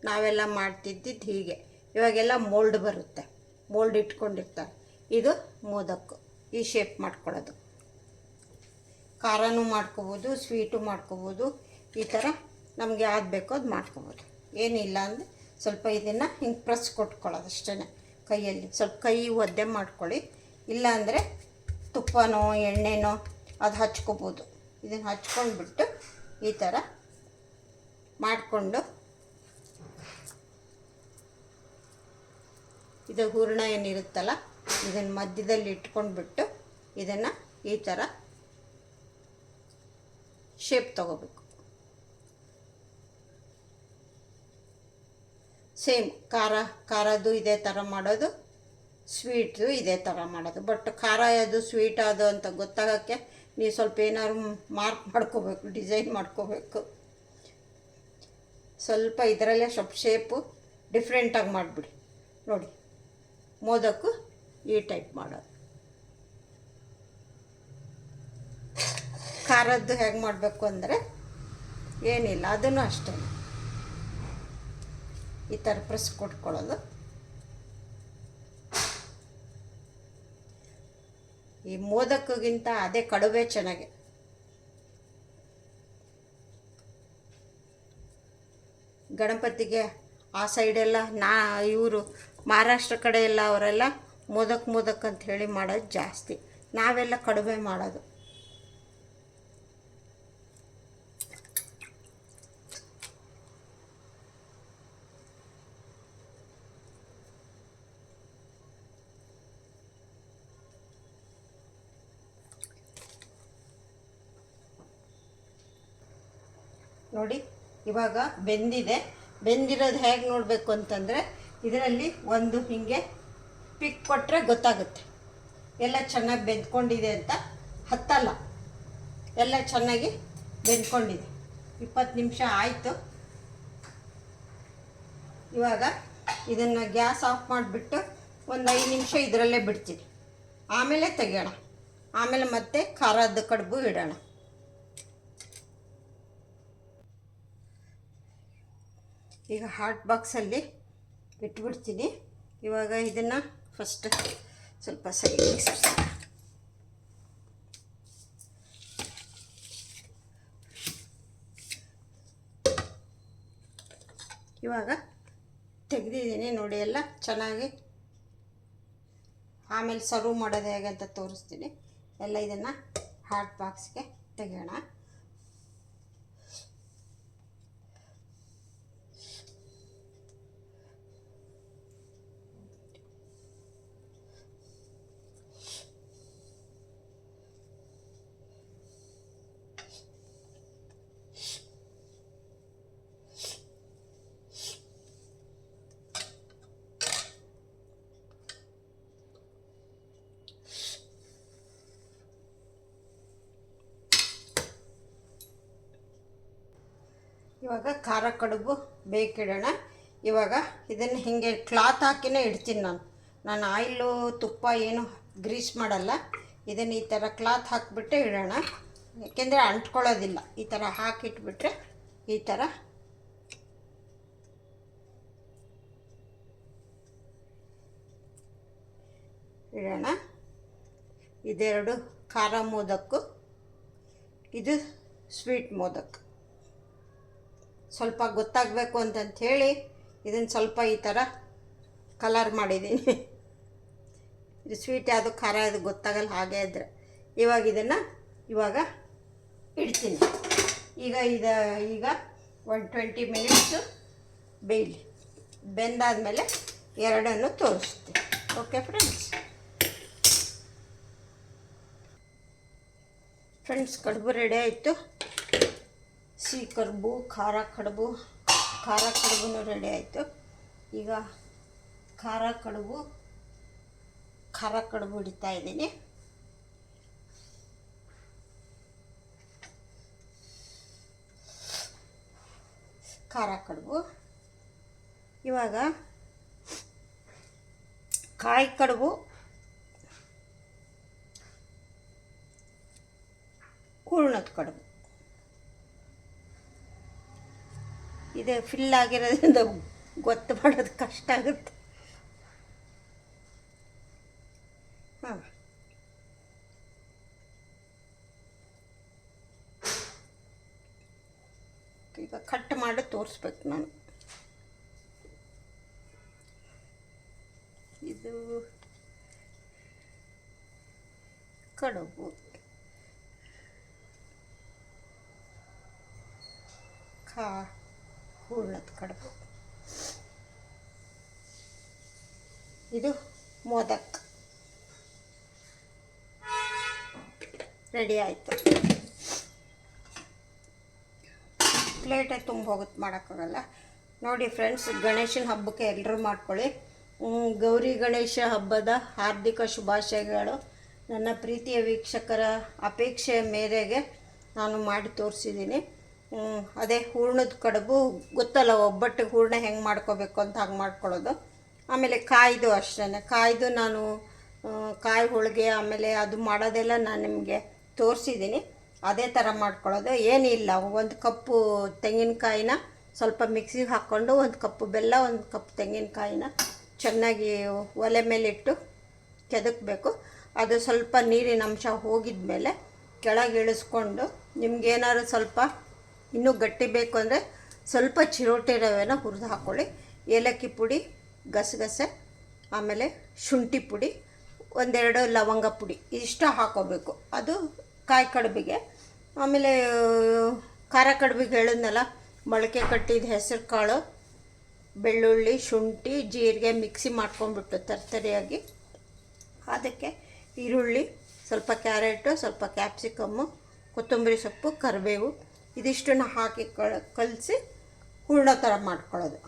ನಾವೆಲ್ಲ ಮಾಡ್ತಿದ್ದಿದ್ದು ಹೀಗೆ. ಇವಾಗೆಲ್ಲ ಮೋಲ್ಡ್ ಬರುತ್ತೆ, ಮೋಲ್ಡ್ ಇಟ್ಕೊಂಡಿರ್ತಾರೆ. ಇದು ಮೋದಕ್ಕು ಈ ಶೇಪ್ ಮಾಡ್ಕೊಳ್ಳೋದು. ಖಾರನೂ ಮಾಡ್ಕೋಬೋದು, ಸ್ವೀಟು ಮಾಡ್ಕೋಬೋದು. ಈ ಥರ ನಮಗೆ ಯಾವ್ದು ಬೇಕೋ ಅದು ಮಾಡ್ಕೊಬೋದು. ಏನಿಲ್ಲ ಅಂದರೆ ಸ್ವಲ್ಪ ಇದನ್ನು ಹಿಂಗೆ ಪ್ರೆಸ್ ಕೊಟ್ಕೊಳ್ಳೋದು ಅಷ್ಟೇ ಕೈಯಲ್ಲಿ. ಸ್ವಲ್ಪ ಕೈ ಒದ್ದೆ ಮಾಡ್ಕೊಳ್ಳಿ. ಇಲ್ಲಾಂದರೆ ತುಪ್ಪನೋ ಎಣ್ಣೆನೋ ಅದು ಹಚ್ಕೋಬೋದು. ಇದನ್ನು ಹಚ್ಕೊಂಡ್ಬಿಟ್ಟು ಈ ಥರ ಮಾಡಿಕೊಂಡು ಇದು ಹೂರಣ ಏನಿರುತ್ತಲ್ಲ ಇದನ್ನು ಮಧ್ಯದಲ್ಲಿ ಇಟ್ಕೊಂಡ್ಬಿಟ್ಟು ಇದನ್ನು ಈ ಥರ ಶೇಪ್ ತಗೋಬೇಕು. ಸೇಮ್ ಖಾರದ್ದು ಇದೇ ಥರ ಮಾಡೋದು, ಸ್ವೀಟ್ದು ಇದೇ ಥರ ಮಾಡೋದು. ಬಟ್ ಖಾರ ಅದು ಸ್ವೀಟ್ ಅದು ಅಂತ ಗೊತ್ತಾಗೋಕ್ಕೆ ನೀವು ಸ್ವಲ್ಪ ಏನಾದ್ರು ಮಾರ್ಕ್ ಮಾಡ್ಕೋಬೇಕು, ಡಿಸೈನ್ ಮಾಡ್ಕೋಬೇಕು. ಸ್ವಲ್ಪ ಇದರಲ್ಲೇ ಸ್ವಲ್ಪ ಶೇಪು ಡಿಫ್ರೆಂಟಾಗಿ ಮಾಡಿಬಿಡಿ. ನೋಡಿ, ಮೋದಕು ಈ ಟೈಪ್ ಮಾಡೋದು. ಖಾರದ್ದು ಹೇಗೆ ಮಾಡಬೇಕು ಅಂದರೆ ಏನಿಲ್ಲ, ಅದನ್ನು ಅಷ್ಟೇ ಈ ಥರ ಪ್ರೆಸ್ ಕೊಟ್ಕೊಳ್ಳೋದು. ಈ ಮೋದಕ್ಕಿಗಿಂತ ಅದೇ ಕಡುಬೆ ಚೆನ್ನಾಗಿ. ಗಣಪತಿಗೆ ಆ ಸೈಡೆಲ್ಲ ಇವರು ಮಹಾರಾಷ್ಟ್ರ ಕಡೆ ಎಲ್ಲ ಅವರೆಲ್ಲ ಮೋದಕ್ ಅಂತ ಹೇಳಿ ಮಾಡೋದು ಜಾಸ್ತಿ. ನಾವೆಲ್ಲ ಕಡುಬೆ ಮಾಡೋದು. ನೋಡಿ, ಇವಾಗ ಬೆಂದಿರೋದು ಹೇಗೆ ನೋಡಬೇಕು ಅಂತಂದರೆ ಇದರಲ್ಲಿ ಒಂದು ಹೀಗೆ ಪಿಕ್ ಕೊಟ್ಟರೆ ಗೊತ್ತಾಗುತ್ತೆ ಎಲ್ಲ ಚೆನ್ನಾಗಿ ಬೆಂದ್ಕೊಂಡಿದೆ ಅಂತ. ಹತ್ತಲ್ಲ, ಎಲ್ಲ ಚೆನ್ನಾಗಿ ಬೆಂದ್ಕೊಂಡಿದೆ. 20 ನಿಮಿಷ ಆಯಿತು. ಇವಾಗ ಇದನ್ನು ಗ್ಯಾಸ್ ಆಫ್ ಮಾಡಿಬಿಟ್ಟು ಒಂದು 5 ನಿಮಿಷ ಇದರಲ್ಲೇ ಬಿಡ್ತೀನಿ. ಆಮೇಲೆ ತೆಗೆಯೋಣ. ಆಮೇಲೆ ಮತ್ತೆ ಖಾರದ ಕಡುಬು ಇಡೋಣ. ಈಗ ಹಾಟ್ ಬಾಕ್ಸಲ್ಲಿ ಇಟ್ಬಿಡ್ತೀನಿ. ಇವಾಗ ಇದನ್ನು ಫಸ್ಟ್ ಸ್ವಲ್ಪ ಸೈಡಿಗೆ ಸರಿಸೋಣ. ಇವಾಗ ತೆಗೆದಿದ್ದೀನಿ ನೋಡಿ, ಎಲ್ಲ ಚೆನ್ನಾಗಿ. ಆಮೇಲೆ ಸರ್ವ್ ಮಾಡೋದು ಹೇಗೆ ಅಂತ ತೋರಿಸ್ತೀನಿ. ಎಲ್ಲ ಇದನ್ನು ಹಾಟ್ ಬಾಕ್ಸ್ಗೆ ತೆಗೆಯೋಣ. ಇವಾಗ ಖಾರ ಕಡುಬು ಬೇಕಿಡೋಣ. ಇವಾಗ ಇದನ್ನು ಹೀಗೆ ಕ್ಲಾತ್ ಹಾಕಿನೇ ಇಡ್ತೀನಿ ನಾನು ಆಯಿಲು ತುಪ್ಪ ಏನು ಗ್ರೀಸ್ ಮಾಡಲ್ಲ. ಇದನ್ನು ಈ ಥರ ಕ್ಲಾತ್ ಹಾಕಿಬಿಟ್ಟೆ ಇಡೋಣ, ಯಾಕೆಂದರೆ ಅಂಟ್ಕೊಳ್ಳೋದಿಲ್ಲ. ಈ ಥರ ಹಾಕಿಟ್ಬಿಟ್ರೆ ಈ ಥರ ಇಡೋಣ. ಇದೆರಡು ಖಾರ ಮೋದಕ್ಕು, ಇದು ಸ್ವೀಟ್ ಮೋದಕ್. ಸ್ವಲ್ಪ ಗೊತ್ತಾಗಬೇಕು ಅಂತಂಥೇಳಿ ಇದನ್ನು ಸ್ವಲ್ಪ ಈ ಥರ ಕಲರ್ ಮಾಡಿದ್ದೀನಿ. ಇದು ಸ್ವೀಟ್ ಯಾವುದು ಖಾರ ಯಾವುದು ಗೊತ್ತಾಗಲ್ಲ ಹಾಗೆ ಇದ್ದರೆ. ಇವಾಗ ಇದನ್ನು ಇಡ್ತೀನಿ. ಈಗ 20 ಮಿನಿಟ್ಸು ಬೇಯಲಿ. ಬೆಂದಾದಮೇಲೆ ಎರಡನ್ನು ತೋರಿಸ್ತೀನಿ. ಓಕೆ ಫ್ರೆಂಡ್ಸ್, ಕಡುಬು ರೆಡಿ ಆಯಿತು. ಸಿಹಿ ಕಡುಬು, ಖಾರ ಕಡುಬು ರೆಡಿ ಆಯಿತು. ಈಗ ಖಾರ ಕಡುಬು ಹಿಡಿತಾ ಇದ್ದೀನಿ. ಖಾರ ಕಡುಬು. ಇವಾಗ ಕಾಯಿ ಕಡುಬು, ಹೂರ್ಣದ ಕಡುಬು. ಇದು ಫಿಲ್ ಆಗಿರೋದ್ರಿಂದ ಗೊತ್ತು ಮಾಡೋದು ಕಷ್ಟ ಆಗುತ್ತೆ. ಹಾಂ, ಈಗ ಕಟ್ ಮಾಡಿ ತೋರಿಸ್ಬೇಕು ನಾನು. ಇದು ಕಡುಬು, ಹೂರ್ಣದ ಕಡುಬು. ಇದು ಮೋದಕ್ ರೆಡಿ ಆಯಿತು. ಪ್ಲೇಟೇ ತುಂಬ ಹೋಗುತ್ತೆ, ಮಾಡೋಕ್ಕಾಗಲ್ಲ. ನೋಡಿ ಫ್ರೆಂಡ್ಸ್, ಗಣೇಶನ ಹಬ್ಬಕ್ಕೆ ಎಲ್ಲರೂ ಮಾಡ್ಕೊಳ್ಳಿ. ಗೌರಿ ಗಣೇಶ ಹಬ್ಬದ ಹಾರ್ದಿಕ ಶುಭಾಶಯಗಳು. ನನ್ನ ಪ್ರೀತಿಯ ವೀಕ್ಷಕರ ಅಪೇಕ್ಷೆಯ ಮೇರೆಗೆ ನಾನು ಮಾಡಿ ತೋರಿಸಿದ್ದೀನಿ. ಅದೇ ಹೂರ್ಣದ ಕಡುಬು ಗೊತ್ತಲ್ಲ, ಒಬ್ಬಟ್ಟಿಗೆ ಹೂರ್ಣ ಹೆಂಗೆ ಮಾಡ್ಕೋಬೇಕು ಅಂತ ಹಂಗೆ ಮಾಡ್ಕೊಳ್ಳೋದು. ಆಮೇಲೆ ಕಾಯ್ದು ಅಷ್ಟೇ, ಕಾಯ್ದು ನಾನು ಕಾಯಿ ಹೋಳಿಗೆ ಆಮೇಲೆ ಅದು ಮಾಡೋದೆಲ್ಲ ನಾನು ನಿಮಗೆ ತೋರಿಸಿದ್ದೀನಿ. ಅದೇ ಥರ ಮಾಡ್ಕೊಳ್ಳೋದು ಏನಿಲ್ಲ. ಒಂದು ಕಪ್ಪು ತೆಂಗಿನಕಾಯಿನ ಸ್ವಲ್ಪ ಮಿಕ್ಸಿಗೆ ಹಾಕ್ಕೊಂಡು, ಒಂದು ಕಪ್ಪು ಬೆಲ್ಲ, ಒಂದು ಕಪ್ ತೆಂಗಿನಕಾಯಿನ ಚೆನ್ನಾಗಿ ಒಲೆ ಮೇಲಿಟ್ಟು ಕೆದಕಬೇಕು. ಅದು ಸ್ವಲ್ಪ ನೀರಿನ ಅಂಶ ಹೋಗಿದ ಮೇಲೆ ಕೆಳಗೆ ಇಳಿಸ್ಕೊಂಡು, ನಿಮ್ಗೇನಾದ್ರು ಸ್ವಲ್ಪ ಇನ್ನೂ ಗಟ್ಟಿ ಬೇಕು ಅಂದರೆ ಸ್ವಲ್ಪ ಚಿರೋಟಿ ರವೆನ ಹುರಿದು ಹಾಕ್ಕೊಳ್ಳಿ. ಏಲಕ್ಕಿ ಪುಡಿ, ಗಸಗಸೆ, ಆಮೇಲೆ ಶುಂಠಿ ಪುಡಿ, ಒಂದೆರಡು ಲವಂಗ ಪುಡಿ, ಇಷ್ಟ ಹಾಕೋಬೇಕು. ಅದು ಕಾಯಿ ಕಡುಬಿಗೆ. ಆಮೇಲೆ ಖಾರ ಕಡುಬಿಗೆ ಹೇಳಿದ್ನಲ್ಲ, ಮೊಳಕೆ ಕಟ್ಟಿದ ಹೆಸರು ಕಾಳು, ಬೆಳ್ಳುಳ್ಳಿ, ಶುಂಠಿ, ಜೀರಿಗೆ ಮಿಕ್ಸಿ ಮಾಡ್ಕೊಂಡ್ಬಿಟ್ಟು ತರ್ತರಿಯಾಗಿ ಅದಕ್ಕೆ ಈರುಳ್ಳಿ, ಸ್ವಲ್ಪ ಕ್ಯಾರೆಟು, ಸ್ವಲ್ಪ ಕ್ಯಾಪ್ಸಿಕಮ್ಮು, ಕೊತ್ತಂಬರಿ ಸೊಪ್ಪು, ಕರಿಬೇವು ಇದಿಷ್ಟನ್ನು ಹಾಕಿ ಕಲಸಿ ಹೂರ್ಣ ಥರ ಮಾಡ್ಕೊಳ್ಳೋದು.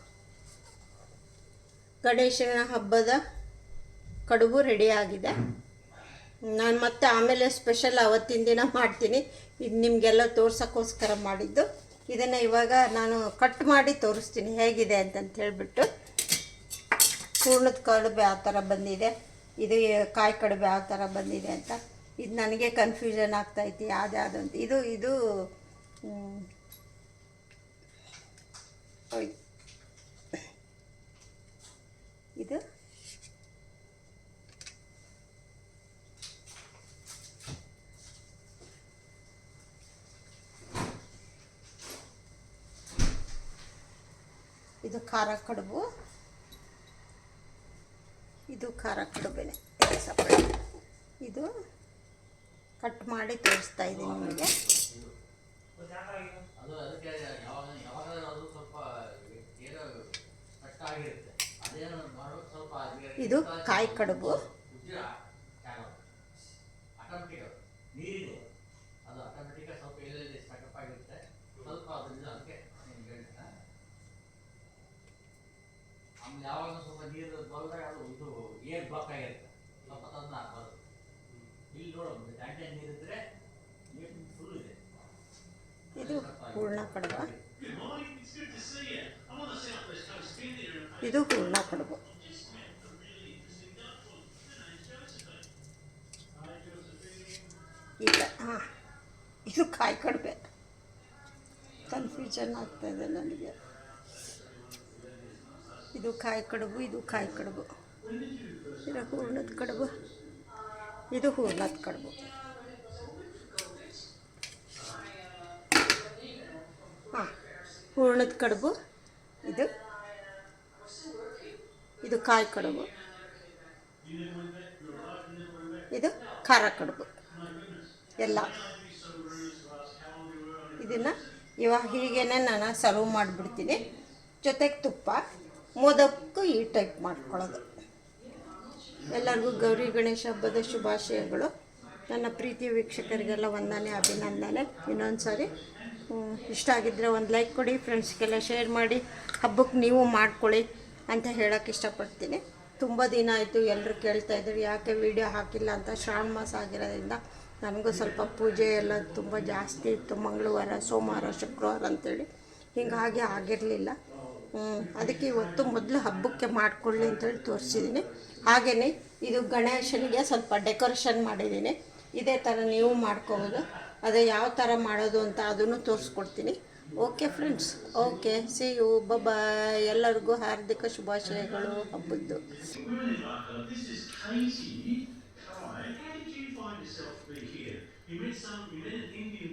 ಗಣೇಶನ ಹಬ್ಬದ ಕಡುಬು ರೆಡಿಯಾಗಿದೆ. ನಾನು ಮತ್ತೆ ಆಮೇಲೆ ಸ್ಪೆಷಲ್ ಅವತ್ತಿನ ದಿನ ಮಾಡ್ತೀನಿ. ಇದು ನಿಮಗೆಲ್ಲ ತೋರ್ಸೋಕ್ಕೋಸ್ಕರ ಮಾಡಿದ್ದು. ಇದನ್ನು ಇವಾಗ ನಾನು ಕಟ್ ಮಾಡಿ ತೋರಿಸ್ತೀನಿ ಹೇಗಿದೆ ಅಂತಂತ ಹೇಳಿಬಿಟ್ಟು. ಹೂರ್ಣದ ಕಡುಬು ಯಾವ ಥರ ಬಂದಿದೆ, ಇದು ಕಾಯಿ ಕಡುಬು ಯಾವ ಥರ ಬಂದಿದೆ ಅಂತ ಇದು ನನಗೆ ಕನ್ಫ್ಯೂಷನ್ ಆಗ್ತಾಯಿತ್ತು ಯಾವ್ದು ಅಂತ. ಇದು ಇದು ಇದು ಖಾರ ಕಡುಬು, ಇದು ಖಾರ ಕಡುಬೇನೆ ಸಪ್ರೇಟ್. ಇದು ಕಟ್ ಮಾಡಿ ತೋರಿಸ್ತಾ ಇದ್ದೀನಿ ನಿಮಗೆ. ಇದು ಕಾಯಿ ಕಡುಬು. ಇದು ಹೂರ್ಣ ಕಡುಬ, ಇದು ಹೂರ್ಣ ಕಡುಬು. ಈಗ ಇದು ಕಾಯಿ ಕಡುಬೆ. ಕನ್ಫ್ಯೂಷನ್ ಆಗ್ತಾಯಿದೆ ನನಗೆ. ಇದು ಕಾಯಿ ಕಡುಬು, ಇದು ಕಾಯಿ ಕಡುಬು. ಇದು ಹೂರ್ಣದ ಕಡುಬು, ಇದು ಹೂರ್ಣದ ಕಡುಬು. ಹೂರ್ಣದ ಕಡುಬು, ಇದು ಕಾಯಿ ಕಡುಬು, ಇದು ಖಾರ ಕಡುಬು. ಎಲ್ಲ ಇದನ್ನು ಇವಾಗ ಹೀಗೇನೆ ನಾನು ಸರ್ವ್ ಮಾಡಿಬಿಡ್ತೀನಿ. ಜೊತೆಗೆ ತುಪ್ಪ, ಮೋದಕ್ಕೂ ಈ ಟೈಪ್ ಮಾಡ್ಕೊಳ್ಳೋದು. ಎಲ್ಲರಿಗೂ ಗೌರಿ ಗಣೇಶ ಹಬ್ಬದ ಶುಭಾಶಯಗಳು. ನನ್ನ ಪ್ರೀತಿಯ ವೀಕ್ಷಕರಿಗೆಲ್ಲ ವಂದನೆ, ಅಭಿನಂದನೆ. ಇನ್ನೊಂದು ಸಾರಿ ಇಷ್ಟ ಆಗಿದ್ದರೆ ಒಂದು ಲೈಕ್ ಕೊಡಿ, ಫ್ರೆಂಡ್ಸ್ಗೆಲ್ಲ ಶೇರ್ ಮಾಡಿ, ಹಬ್ಬಕ್ಕೆ ನೀವು ಮಾಡ್ಕೊಳ್ಳಿ ಅಂತ ಹೇಳೋಕ್ಕೆ ಇಷ್ಟಪಡ್ತೀನಿ. ತುಂಬ ದಿನ ಆಯಿತು, ಎಲ್ಲರೂ ಕೇಳ್ತಾಯಿದ್ರು ಯಾಕೆ ವೀಡಿಯೋ ಹಾಕಿಲ್ಲ ಅಂತ. ಶ್ರಾವಣ ಮಾಸ ಆಗಿರೋದ್ರಿಂದ ನನಗೂ ಸ್ವಲ್ಪ ಪೂಜೆ ಎಲ್ಲ ತುಂಬ ಜಾಸ್ತಿ ಇತ್ತು, ಮಂಗಳವಾರ, ಸೋಮವಾರ, ಶುಕ್ರವಾರ ಅಂಥೇಳಿ. ಹೀಗಾಗಿ ಆಗಿರಲಿಲ್ಲ. ಅದಕ್ಕೆ ಇವತ್ತು ಮೊದಲು ಹಬ್ಬಕ್ಕೆ ಮಾಡಿಕೊಳ್ಳಿ ಅಂತೇಳಿ ತೋರಿಸಿದ್ದೀನಿ. ಹಾಗೆಯೇ ಇದು ಗಣೇಶನಿಗೆ ಸ್ವಲ್ಪ ಡೆಕೋರೇಷನ್ ಮಾಡಿದ್ದೀನಿ. ಇದೇ ಥರ ನೀವು ಮಾಡ್ಕೋಬೋದು. ಅದೇ ಯಾವ ಥರ ಮಾಡೋದು ಅಂತ ಅದನ್ನು ತೋರಿಸ್ಕೊಡ್ತೀನಿ. Okay friends, okay, see you, bye. ಎಲ್ಲರಿಗೂ ಹಾರ್ದಿಕ ಶುಭಾಶಯಗಳು ಹಬ್ಬದ್ದು. You met an Indian